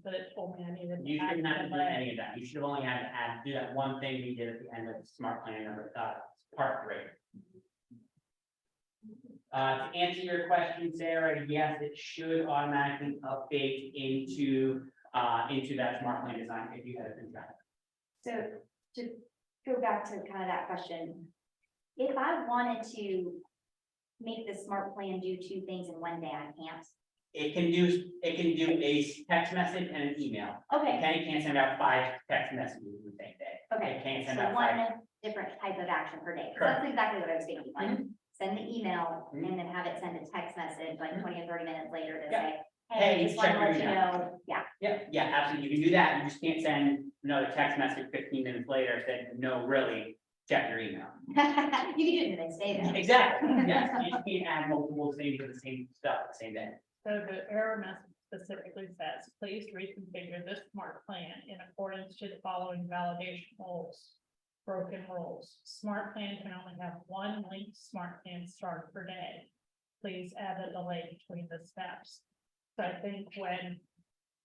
but it told me I needed. You to add shouldn't have to do delay. any of that. You should have only had to do that one thing we did at the end of the smart plan number, part 3. To answer your question, Sarah, yes, it should automatically update into that smart plan design if you had it in track. So to go back to kind of that question, if I wanted to make the smart plan do 2 things in one day, I can't. It can do a text message and an email. Okay, Okay, you can't send out 5 text messages in the same day. okay, It can't so send out one 5. different type of action per day. So Correct. that's exactly what I was thinking, like, send the email Mhm. and then have it send a text message like 20 or 30 minutes later to Yeah. say, Hey, hey, just want check to your let you email. know, yeah. Yeah, absolutely. You can do that. You just can't send another text message 15 minutes later saying, no, really, check your email. You can do it the next day then. Exactly, yes. You just can't add multiple things to the same stuff the same day. So the error message specifically says, please reconfigure this smart plan in accordance to the following validation rules. Broken rules. Smart plan can only have 1 linked smart plan start per day. Please add a delay between the steps. So I think when,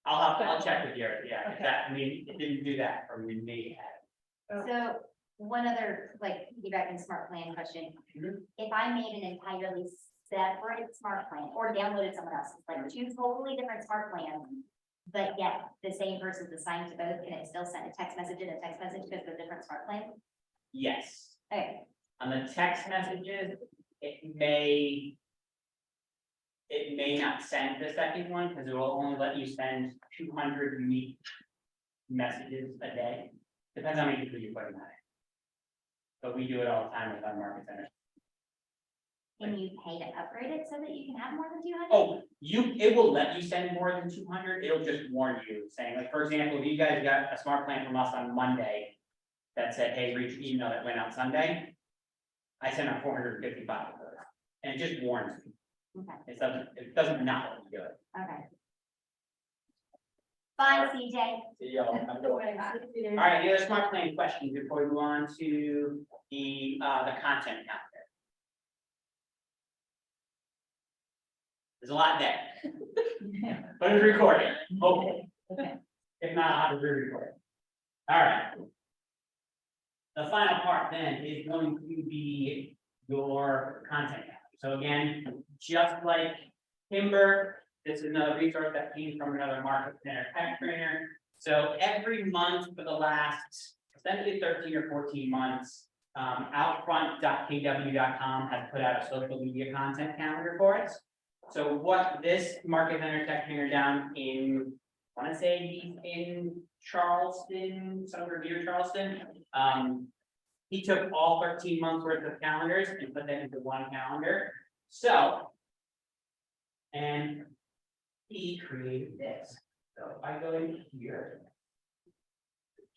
I'll check with Jared, yeah, Okay. that, I mean, it didn't do that for me. So one other, like, piggybacking smart plan question. Mhm. If I made an entirely separate smart plan or downloaded someone else's, like 2 totally different smart plans, but yet the same person's assigned to both, can it still send a text message and a text message because they're different smart plans? Yes, Okay, on the text messages, it may not send the second one, because it will only let you send 200 unique messages a day. Depends how many people you put in that. But we do it all the time with our market center. can you pay to upgrade it so that you can have more than 200? Oh, it will let you send more than 200, it'll just warn you, saying, like, for example, if you guys got a smart plan from us on Monday. That said, hey, read your email that went out Sunday. I sent out 455 of those, and it just warns you, Okay, it doesn't not let you do it. okay. Fine, CJ. See y'all. All right, any other smart plan questions before we move on to the content calendar? There's a lot there. But it's recording, hopefully. Okay. If not, I'll have to re-record it. All right. The final part then is going to be your content calendar. So again, just like Timber, this is another resource that came from another market center tech trainer. So every month for the last essentially 13 or 14 months, outfront.kw.com has put out a social media content calendar for us. So what this market center tech trainer down in, I want to say he's in Charleston, somewhere near Charleston. He took all 13 months worth of calendars and put them into one calendar. So, and he created this. So if I go in here.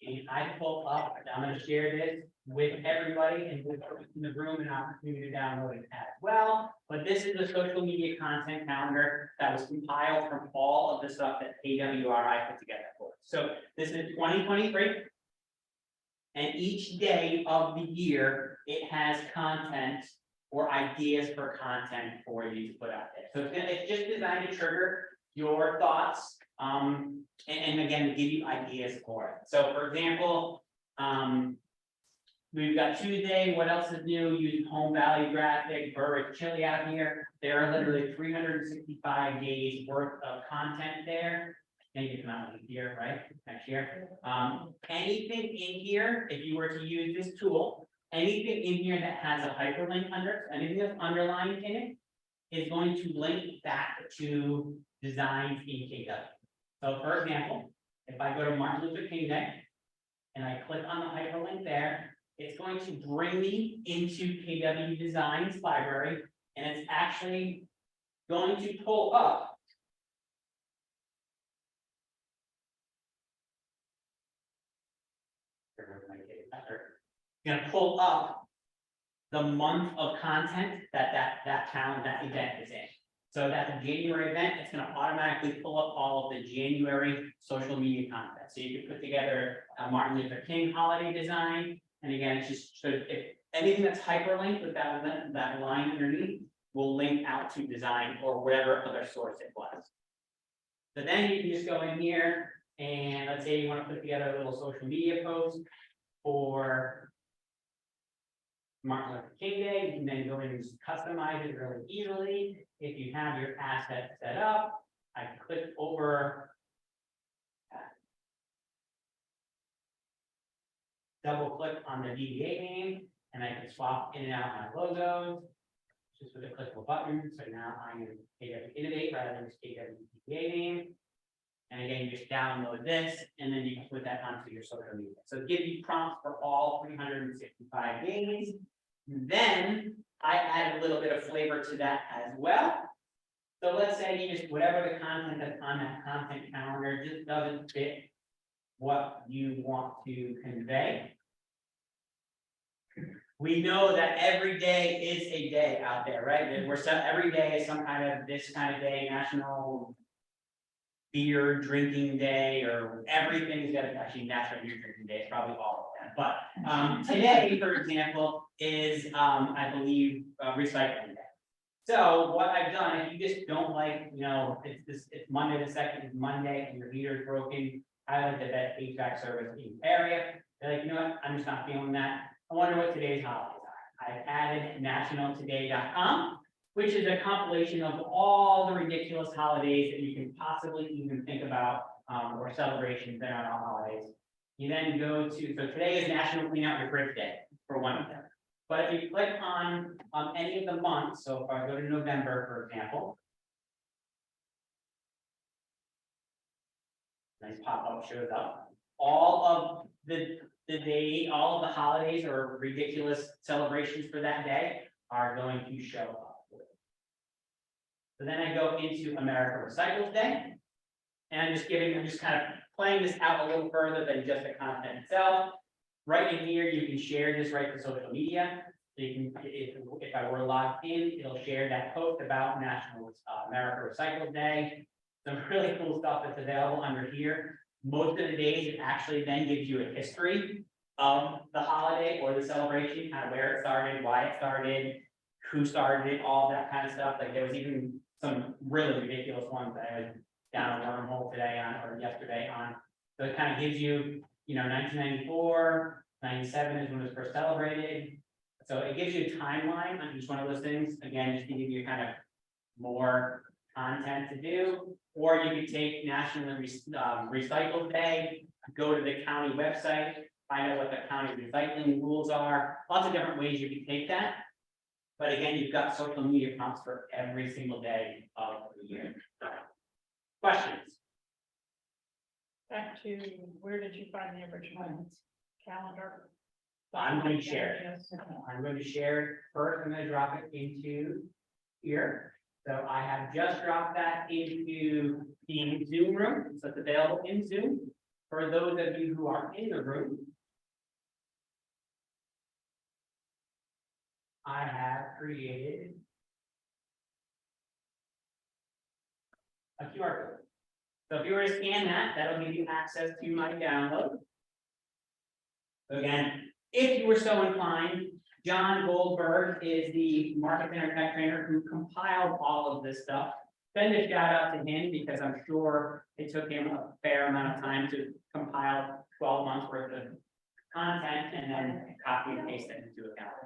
And I pull up, I'm gonna share this with everybody and with in the room an opportunity to download it as well. But this is the social media content calendar that was compiled from all of the stuff that KWRI put together for us. So this is 2023. And each day of the year, it has content or ideas for content for you to put out there. So it's just designed to trigger your thoughts, and again, to give you ideas for it. So for example, we've got Tuesday, what else is new? Use Home Valley graphic, Burrick Chili out here. There are literally 365 days worth of content there. And you come out with year, right? Next year. Anything in here, if you were to use this tool, anything in here that has a hyperlink under, anything that's underlined in it is going to link back to designs in KW. So for example, if I go to Martin Luther King Day and I click on the hyperlink there, it's going to bring me into KW Designs library, and it's actually going to pull up gonna pull up the month of content that event is in. So that's a January event, it's gonna automatically pull up all of the January social media content. So you can put together a Martin Luther King holiday design. And again, it's just sort of, anything that's hyperlinked with that line underneath will link out to design or whatever other source it was. So then you can just go in here and let's say you want to put together a little social media post for Martin Luther King Day, you can then go in and just customize it really easily. If you have your asset set up, I click over. Double click on the DBA name and I can swap in and out my logos. Just with a click of a button. So now I'm in KW Innovate rather than just KW DBA name. And again, you just download this and then you can put that onto your social media. So give you prompts for all 365 days. Then I add a little bit of flavor to that as well. So let's say you just, whatever the content that's on that content calendar just doesn't fit what you want to convey. We know that every day is a day out there, right? And every day is some kind of this kind of day, National Beer Drinking Day, or everything's got actually National Beer Drinking Day. It's probably all of them. But today, for example, is I believe recycling day. So what I've done, if you just don't like, it's Monday the 2nd is Monday and your heater is broken, highlight the best HVAC service in your area. They're like, you know what, I'm just not feeling that. I wonder what today's holidays are. I've added nationaltoday.com, which is a compilation of all the ridiculous holidays that you can possibly even think about, or celebrations that are on holidays. You then go to, so today is National Clean Out Your Fridge Day for one of them. But if you click on any of the months, so if I go to November, for example, nice pop-up shows up. All of the day, all of the holidays or ridiculous celebrations for that day are going to show up. So then I go into America Recycles Day. And I'm just kind of playing this out a little further than just the content itself. Right in here, you can share this right to social media. So you can, if I were logged in, it'll share that post about National America Recycles Day. Some really cool stuff that's available under here. Most of the days, it actually then gives you a history of the holiday or the celebration, kind of where it started, why it started, who started it, all that kind of stuff. Like there was even some really ridiculous ones that I was down a wormhole today on, or yesterday on. So it kind of gives you, 1994, 97 is when it was first celebrated. So it gives you a timeline on each one of those things. Again, just to give you kind of more content to do. Or you could take National Recycle Day, go to the county website, find out what the county recycling rules are. Lots of different ways you can take that. But again, you've got social media prompts for every single day of the year. Questions? Back to, where did you find the original calendar? I'm going to share it. Yes. I'm going to share it first. I'm going to drop it into here. So I have just dropped that into the Zoom room. So it's available in Zoom. For those of you who are in the room, I have created a QR code. So if you were to scan that, that'll give you access to my download. So again, if you were so inclined, John Goldberg is the market center tech trainer who compiled all of this stuff. Send a shout out to him because I'm sure it took him a fair amount of time to compile 12 months worth of content and then copy and paste it into a calendar.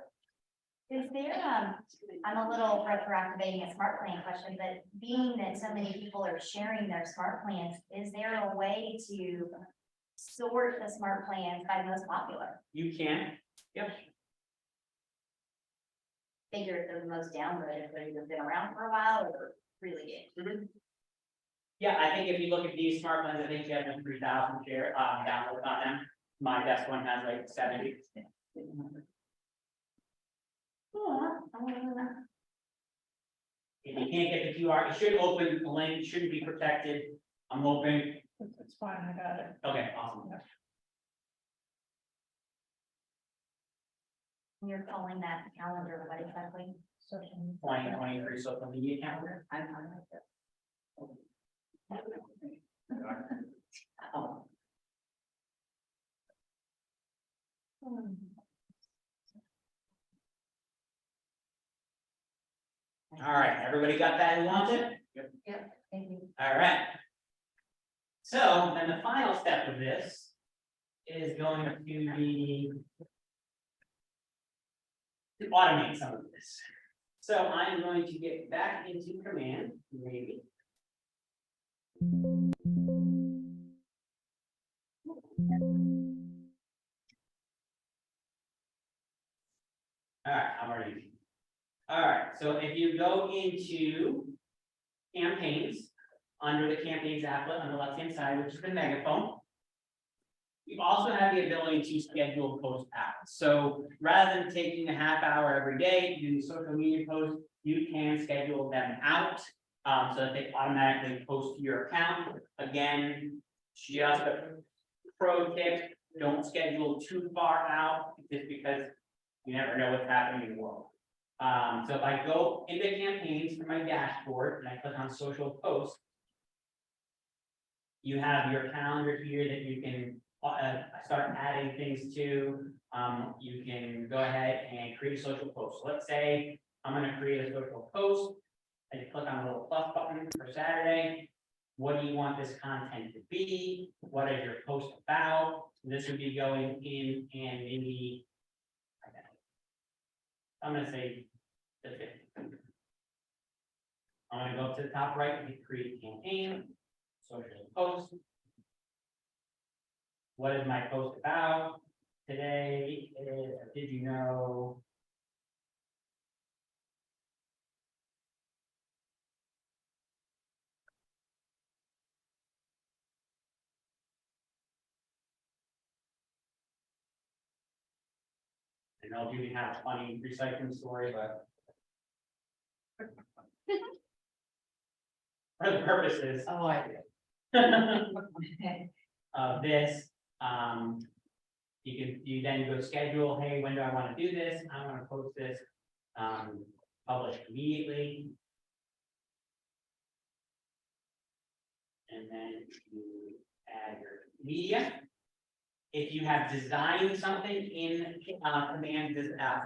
Is there, I'm a little retroactivating a smart plan question, but being that so many people are sharing their smart plans, is there a way to sort the smart plans by most popular? You can, yep. Figure if they're the most downloaded, if they've either been around for a while or really good. Yeah, I think if you look at these smart plans, I think you have 3,000 share downloads on them. My best one has like 70. If you can't get the QR, it should open the link, it shouldn't be protected. I'm hoping. It's fine, I got it. Okay, awesome. You're calling that calendar, what exactly? Social 2023 social media calendar. I'm like that. Oh, All right, everybody got that who wants it? Thank you. All right. So then the final step of this is going to be to automate some of this. So I'm going to get back into Command, maybe. All right, I'm ready. All right, so if you go into campaigns, under the campaigns applet on the left-hand side, which is the megaphone. You also have the ability to schedule post out. So rather than taking a half hour every day to do social media posts, you can schedule them out. So that they automatically post to your account. Again, just a pro tip, don't schedule too far out, just because you never know what's happening in the world. So if I go into campaigns for my dashboard and I click on social posts, you have your calendar here that you can start adding things to. You can go ahead and create a social post. So let's say I'm going to create a social post. I click on the little plus button for Saturday. What do you want this content to be? What is your post about? This would be going in and maybe, I'm going to say the 5th. I'm going to go up to the top right and hit create campaign, social post. What is my post about? Today is, did you know? I know Judy had a funny recycling story, but for the purposes Oh, I of this, you then go schedule, hey, when do I want to do this? I want to post this, publish immediately. And then you add your media. If you have designed something in command,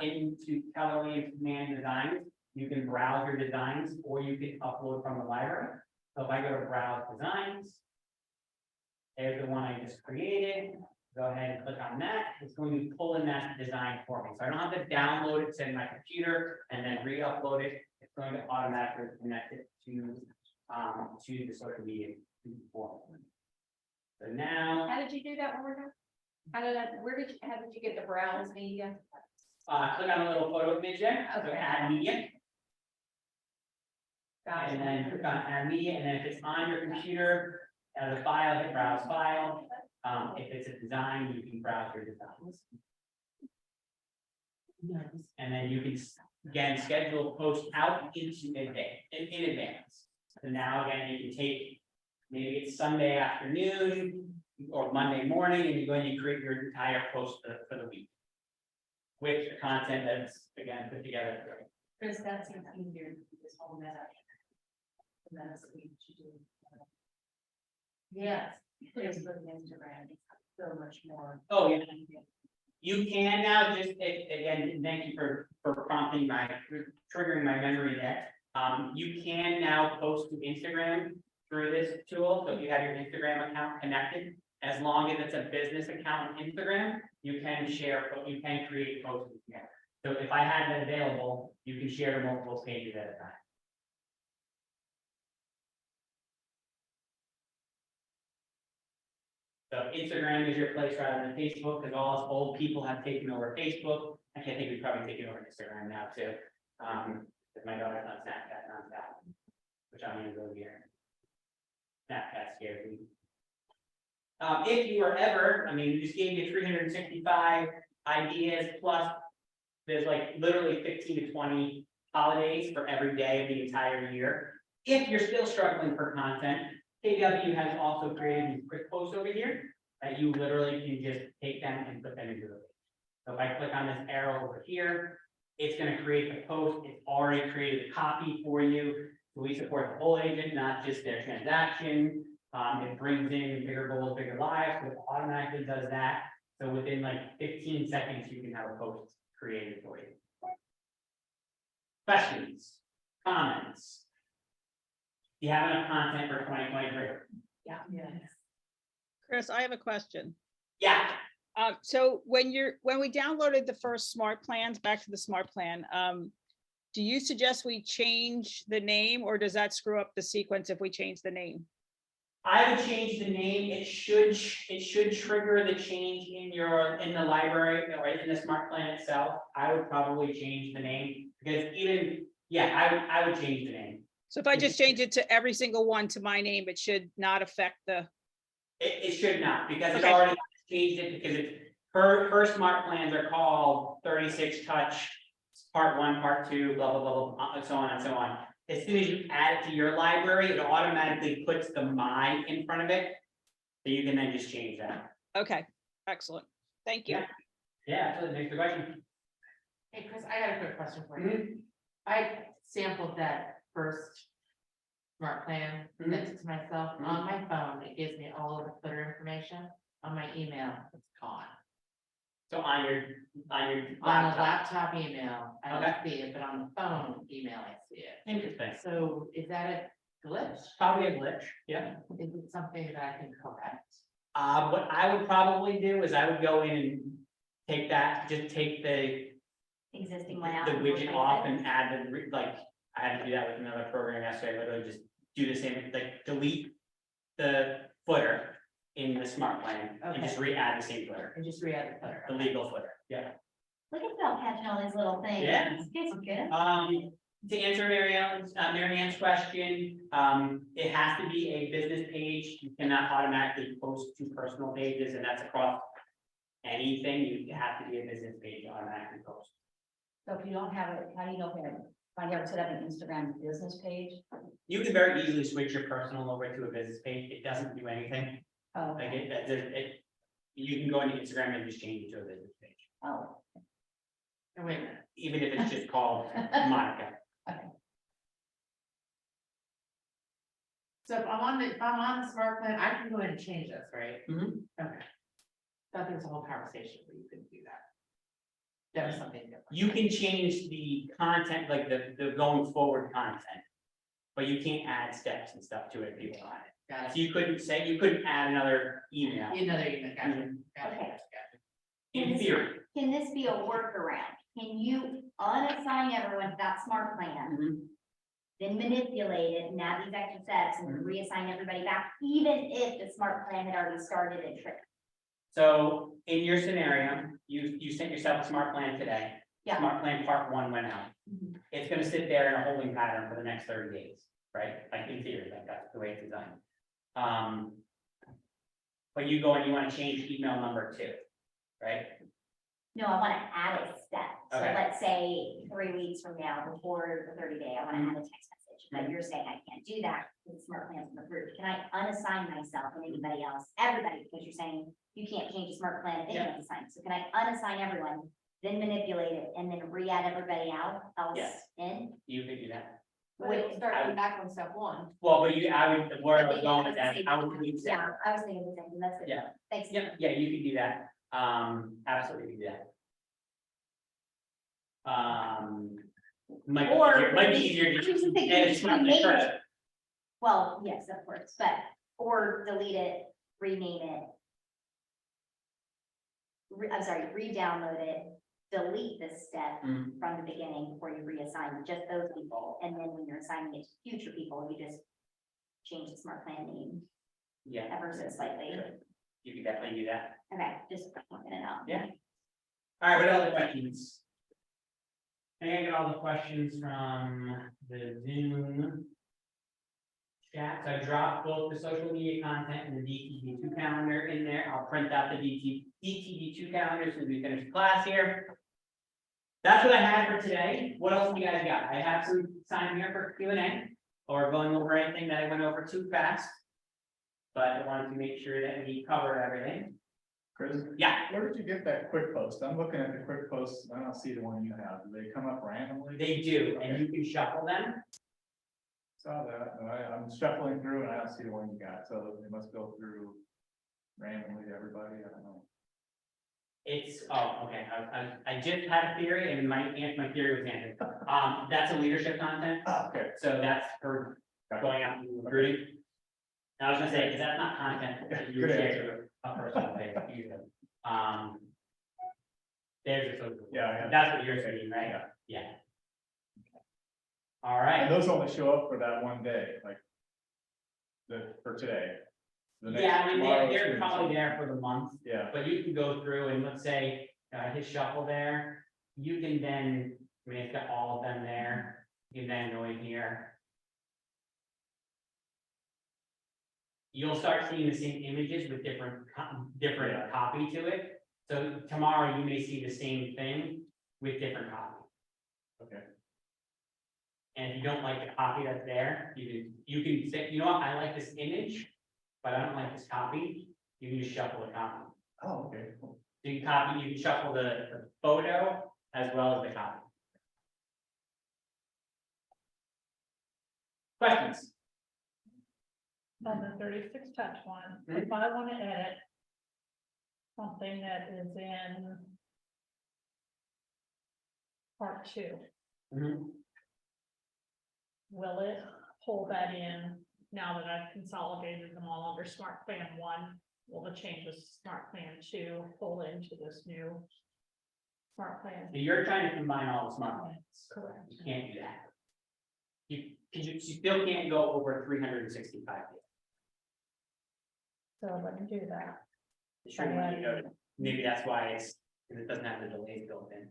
into Keller Williams Command Designs, you can browse your designs or you can upload from the library. So if I go to browse designs, there's the one I just created. Go ahead and click on that. It's going to pull in that design for me. So I don't have to download it to my computer and then re-upload it. It's going to automatically connect it to the social media form. So now, How did you do that, Morgan? How did you get the browse media? click on the little photo image there, so Okay. add media, Gotcha. and then click on add media, and then if it's on your computer as a file, hit browse file. If it's a design, you can browse your designs. And then you can, again, schedule a post out into a day, in advance. So now, again, you can take, maybe it's Sunday afternoon or Monday morning, and you're going to create your entire post for the week. With the content that's, again, put together. Chris, that seems easier to do this whole meta. And that's what we should do. Yes, Facebook and Instagram, it's so much more. Oh, yeah. You can now just, again, thank you for prompting triggering my memory there. You can now post to Instagram through this tool. So if you have your Instagram account connected, as long as it's a business account on Instagram, you can create posts together. So if I had that available, you can share to multiple pages at a time. So Instagram is your place rather than Facebook, because all us old people have taken over Facebook. Actually, I think we've probably taken over Instagram now too. Because my daughter's on Snapchat, not that, which I'm gonna go here. Snapchat scares me. If you are ever, I mean, you just gave me 365 ideas plus, there's like literally 15 to 20 holidays for every day of the entire year. If you're still struggling for content, KW has also created these quick posts over here that you literally can just take them and put them into the page. So if I click on this arrow over here, it's going to create the post. It's already created a copy for you. So we support the whole agent, not just their transaction. It brings in bigger goals, bigger lives, so it automatically does that. So within like 15 seconds, you can have a post created for you. Questions? comments? Do you have enough content for 2023? Yeah. Chris, I have a question. Yeah, So when we downloaded the first smart plans, back to the smart plan, do you suggest we change the name, or does that screw up the sequence if we change the name? I would change the name. It should trigger the change in the library or in the smart plan itself. I would probably change the name because I would change the name. So if I just change it to every single one to my name, it should not affect the, It should not, because it Okay. already changed it, because her smart plans are called 36 touch, part 1, part 2, blah, blah, blah, blah, and so on and so on. As soon as you add it to your library, it automatically puts the my in front of it. So you can then just change that. okay, excellent. Thank you. Yeah, so next question. Hey, Chris, I got a quick question for you. I sampled that first smart plan, sent it to myself on my phone. It gives me all of the footer information. On my email, it's gone. So on your On the laptop. laptop email, I don't see it, but on the phone email, I see it. Interesting. So is that a glitch? Probably a glitch, yeah. Is it something that I can correct? What I would probably do is I would go in and take the Existing one out. the and widget replace off it. and add like, I had to do that with another program yesterday, literally just do the same, like delete the footer in the smart plan and just re-add the same footer, And just re-add the footer. the legal footer, yeah. Look at Phil catching all these little things. Yeah. This guy's good. To answer Mary Ann's question, it has to be a business page. You cannot automatically post to personal pages, and that's across anything. You have to be a business page to automatically post. So if you don't have it, how do you know if you have, find out set up an Instagram business page? You can very easily switch your personal over to a business page. It doesn't do anything. Oh, Like you can go into Instagram and just change it to a business page, oh, Oh, wait a minute. even if it's just called Monica. So if I'm on the smart plan, I can go in and change this, right? Mhm. Okay. Thought there was a whole conversation where you couldn't do that. That was something different. You can change the content, like the going forward content. But you can't add steps and stuff to it if people want it. Got So you couldn't add another email, it. Another email, gotcha, Mhm. gotcha, Okay. gotcha, gotcha. in theory. Can this be a workaround? Can you unassign everyone to that smart plan? Then manipulate it and add these extra steps and reassign everybody back, even if the smart plan had already started and tripped? So in your scenario, you sent yourself a smart plan today. Yeah. Smart plan part 1 went out. Mhm. It's gonna sit there in a holding pattern for the next 30 days, right? Like in theory, like that's the way it's designed. But you go and you wanna change email number 2, right? No, I wanna add a step. So Okay. let's say 3 weeks from now, before the 30-day, I wanna add a text message, but you're saying I can't do that, because the smart plan's been approved. Can I unassign myself and anybody else, everybody, because you're saying you can't change the smart plan if Yeah. anyone's assigned. So can I unassign everyone, then manipulate it, and then re-add everybody else Yes. in? You could do that. But it'll start from back on step 1. Well, but I would, where I was Yeah, going I with was that, thinking- I would do that. Yeah, I was thinking the same, thing. That's good. Yeah. Thanks. Yeah, you could do that. Absolutely do that. Might be Or easier, might be easier I to was just just thinking add a just smart rename plan it. first. Well, yes, of course, but, or delete it, rename it. I'm sorry, re-download it, delete this step Mm. from the beginning before you reassign just those people, and then when you're assigning it to future people, you just change the smart plan name Yeah. ever so slightly. You could definitely do that. Okay, just looking it up. Yeah. All right, what other questions? I think I got all the questions from the Zoom chat. So I dropped both the social media content and the DTD2 calendar in there. I'll print out the DTD2 calendar as we finish the class here. That's what I had for today. What else do you guys got? I have some time here for Q&A or going over anything that I went over too fast. But I wanted to make sure that we covered everything. Chris, Yeah, where did you get that quick post? I'm looking at the quick posts. I don't see the one you have. Do they come up randomly? they do, and you can shuffle them. Saw that. No, I'm shuffling through and I don't see the one you got. So they must go through randomly to everybody. I don't know. It's, oh, okay, I just had a theory and my theory was answered. That's a leadership content, Oh, okay. so that's for going out and recruiting. I was gonna say, because that's not content that you Good share answer. to a personal page either. There's your social. Yeah. That's what you're saying, right? Yeah. Yeah. All And right, those only show up for that one day, like. For today. The next- yeah, I mean, tomorrow they're is- probably there for the month. Yeah, But you can go through and let's say, hit shuffle there, you can then, I mean, it's got all of them there, you can then go in here. You'll start seeing the same images with different copy to it. So tomorrow you may see the same thing with different copy. okay, And if you don't like the copy that's there, you can say, you know what, I like this image, but I don't like this copy, you can just shuffle the copy. oh, okay, cool. So you can shuffle the photo as well as the copy. Questions? On the 36 touch one, if I want to edit something that is in part 2, will it pull that in now that I've consolidated them all under Smart Plan 1? Will the changes to Smart Plan 2 pull into this new Smart Plan? So you're trying to combine all the smart plans. Correct. You can't do that. You still can't go over 365 days. So let me do that. Sure, you know, maybe that's why because it doesn't have the delays built in.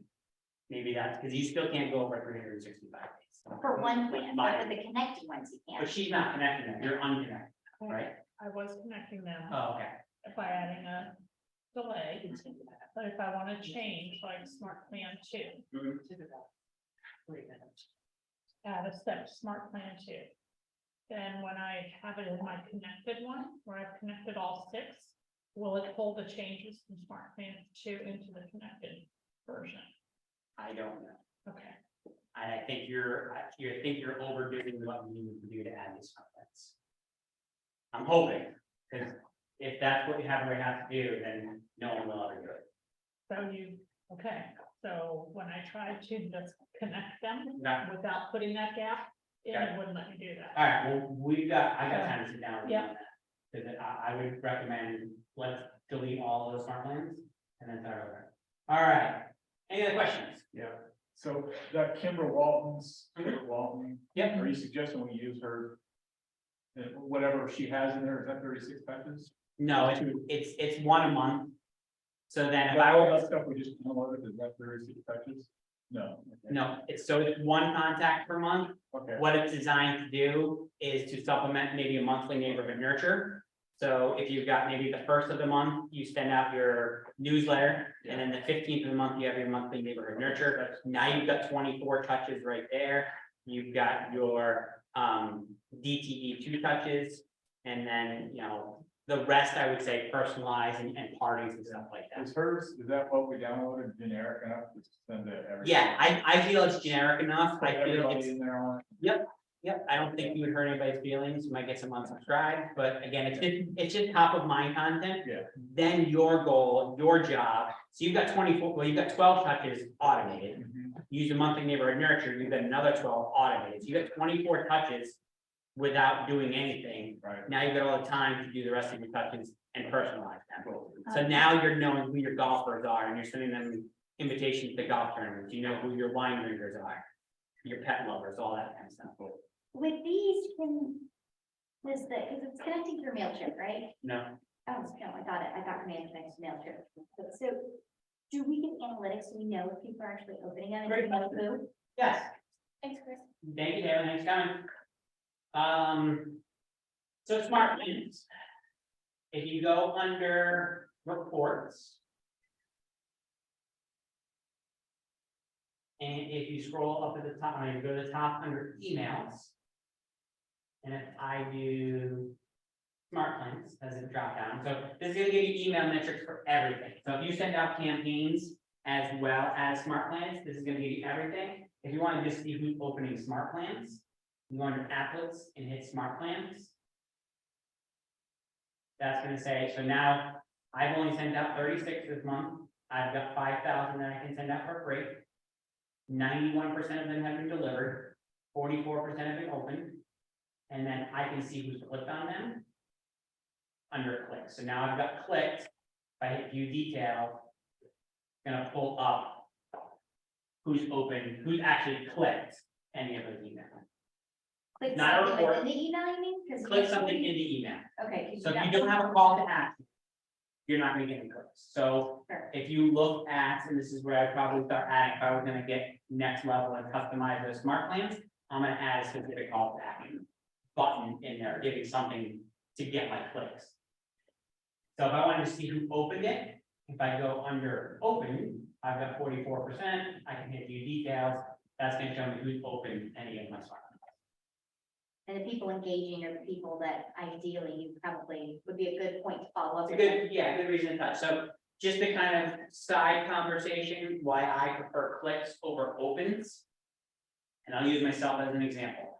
Maybe that's because you still can't go over 365 days. For one plan, but for the connected ones, you But can't. she's not connecting them, you're unconnected, right? I was connecting them Oh, okay. by adding a delay, but if I want to change like Smart Plan 2, add a step to Smart Plan 2. Then when I have it in my connected one, where I've connected all 6, will it pull the changes from Smart Plan 2 into the connected version? I don't know. Okay, And I think you're overdoing what you need to do to add these comments. I'm hoping, because if that's what you have to do, then no one will ever do it. okay, so when I tried to just connect them Okay. without putting that gap in, Okay. it wouldn't let me do that. All right, well, I got time to sit down with you Yeah. on that. Because I would recommend, let's delete all of those smart plans and then start over. All right, any other questions? Yeah, so that Kimber Walton's, Yep. are you suggesting we use her? Whatever she has in there, is that 36 touches? No, it's one a month. So then if But I all were, that stuff we just downloaded, is that 36 touches? No. Okay. no, it's one contact per month. Okay, What it's designed to do is to supplement maybe a monthly neighborhood nurture. So if you've got maybe the first of the month, you send out your newsletter, and then the 15th of the month, you have your monthly neighborhood nurture. Now you've got 24 touches right there. You've got your DTE 2 touches, and then, the rest, I would say, personalized and parties and stuff like that. is that what we downloaded, generic enough to send to everybody? Yeah, I feel it's generic enough. I feel Everybody it's, in there on it? yep, I don't think you would hurt anybody's feelings. You might get some unsubscribed, but again, it's just top of mind content. Yeah. Then your goal, your job, so you've got 12 touches automated. Use your monthly neighborhood nurture, you've got another 12 automated. So you got 24 touches without doing anything. Right. Now you've got all the time to do the rest of your touches and personalize them. So now you're knowing who your golfers are and you're sending them invitations to golf tournaments. You know who your wine drinkers are, your pet lovers, all that kind of stuff. With these, because it's connecting through MailChimp, right? No, Oh, no, I got it. I got Command Connect to MailChimp. So do we get analytics? Do we know if people are actually opening them? Great. And do we know who? yes, Thanks, Chris. thank you, Taylor, next time. So smart plans. If you go under reports. And if you scroll up at the top, go to the top under emails. And if I do smart plans as a drop down, so this is gonna give you email metrics for everything. So if you send out campaigns as well as smart plans, this is gonna give you everything. If you want to just see who's opening smart plans, you go under applets and hit smart plans. That's gonna say, so now I've only sent out 36 this month. I've got 5,000 that I can send out for free. 91% of them have been delivered, 44% have been opened. And then I can see who's clicked on them. Under click, so now I've got clicked, if I hit view detail. Gonna pull up. Who's opened, who's actually clicked any of those emails. Click Not a something report. within the email, you mean? 'Cause Click something in the email. Okay. 'cause So if got you don't the- have a call to action, you're not gonna get any clicks. So Sure. if you look at, and this is where I'd probably start adding, if I was gonna get next level and customize those smart plans, I'm gonna add a specific call to action button in there, giving something to get my clicks. So if I wanted to see who opened it, if I go under open, I've got 44%, I can hit view details, that's gonna show me who's opened any of my smart plans. And the people engaging are the people that ideally you probably would be a good point to follow up. It's a with. good, yeah, good reason to touch. So just the kind of side conversation, why I prefer clicks over opens. And I'll use myself as an example.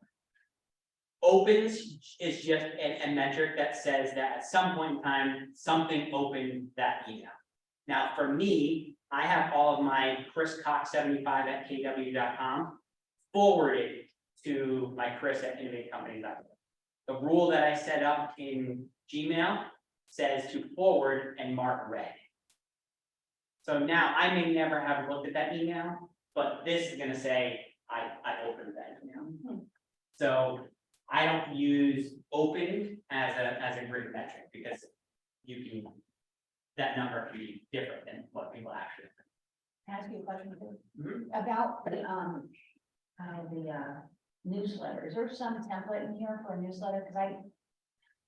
Opens is just a metric that says that at some point in time, something opened that email. Now, for me, I have all of my chriscox75@kw.com forwarded to my chris@innovatecompanies.com. The rule that I set up in Gmail says to forward and mark red. So now I may never have looked at that email, but this is gonna say, I opened that email. So I don't use open as a great metric because you can, that number can be different than what people actually. Can I ask you a question too? Mhm. About the, newsletter, is there some template in here for a newsletter? Cause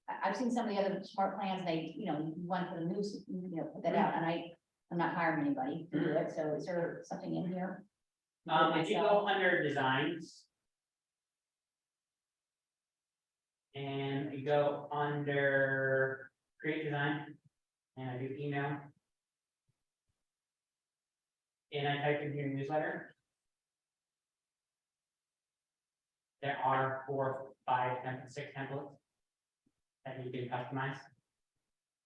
I've seen some of the other smart plans, they, you know, you want to put a news, put that out, and I'm not hiring anybody to do it, so is there something in here? If you go under designs. And you go under create design. And I do email. And I type in your newsletter. There are 4, 5, 6 templates. That you can customize.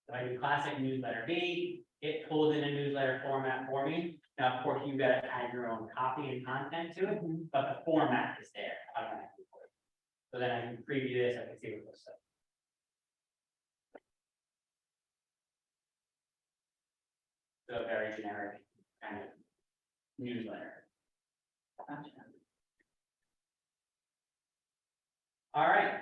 So I do classic newsletter B, it pulls in a newsletter format for me. Now, of course, you gotta add your own copy and content to it, but the format is there automatically for you. So then I can preview this, I can see what this says. So a very generic kind of newsletter. Gotcha. All right,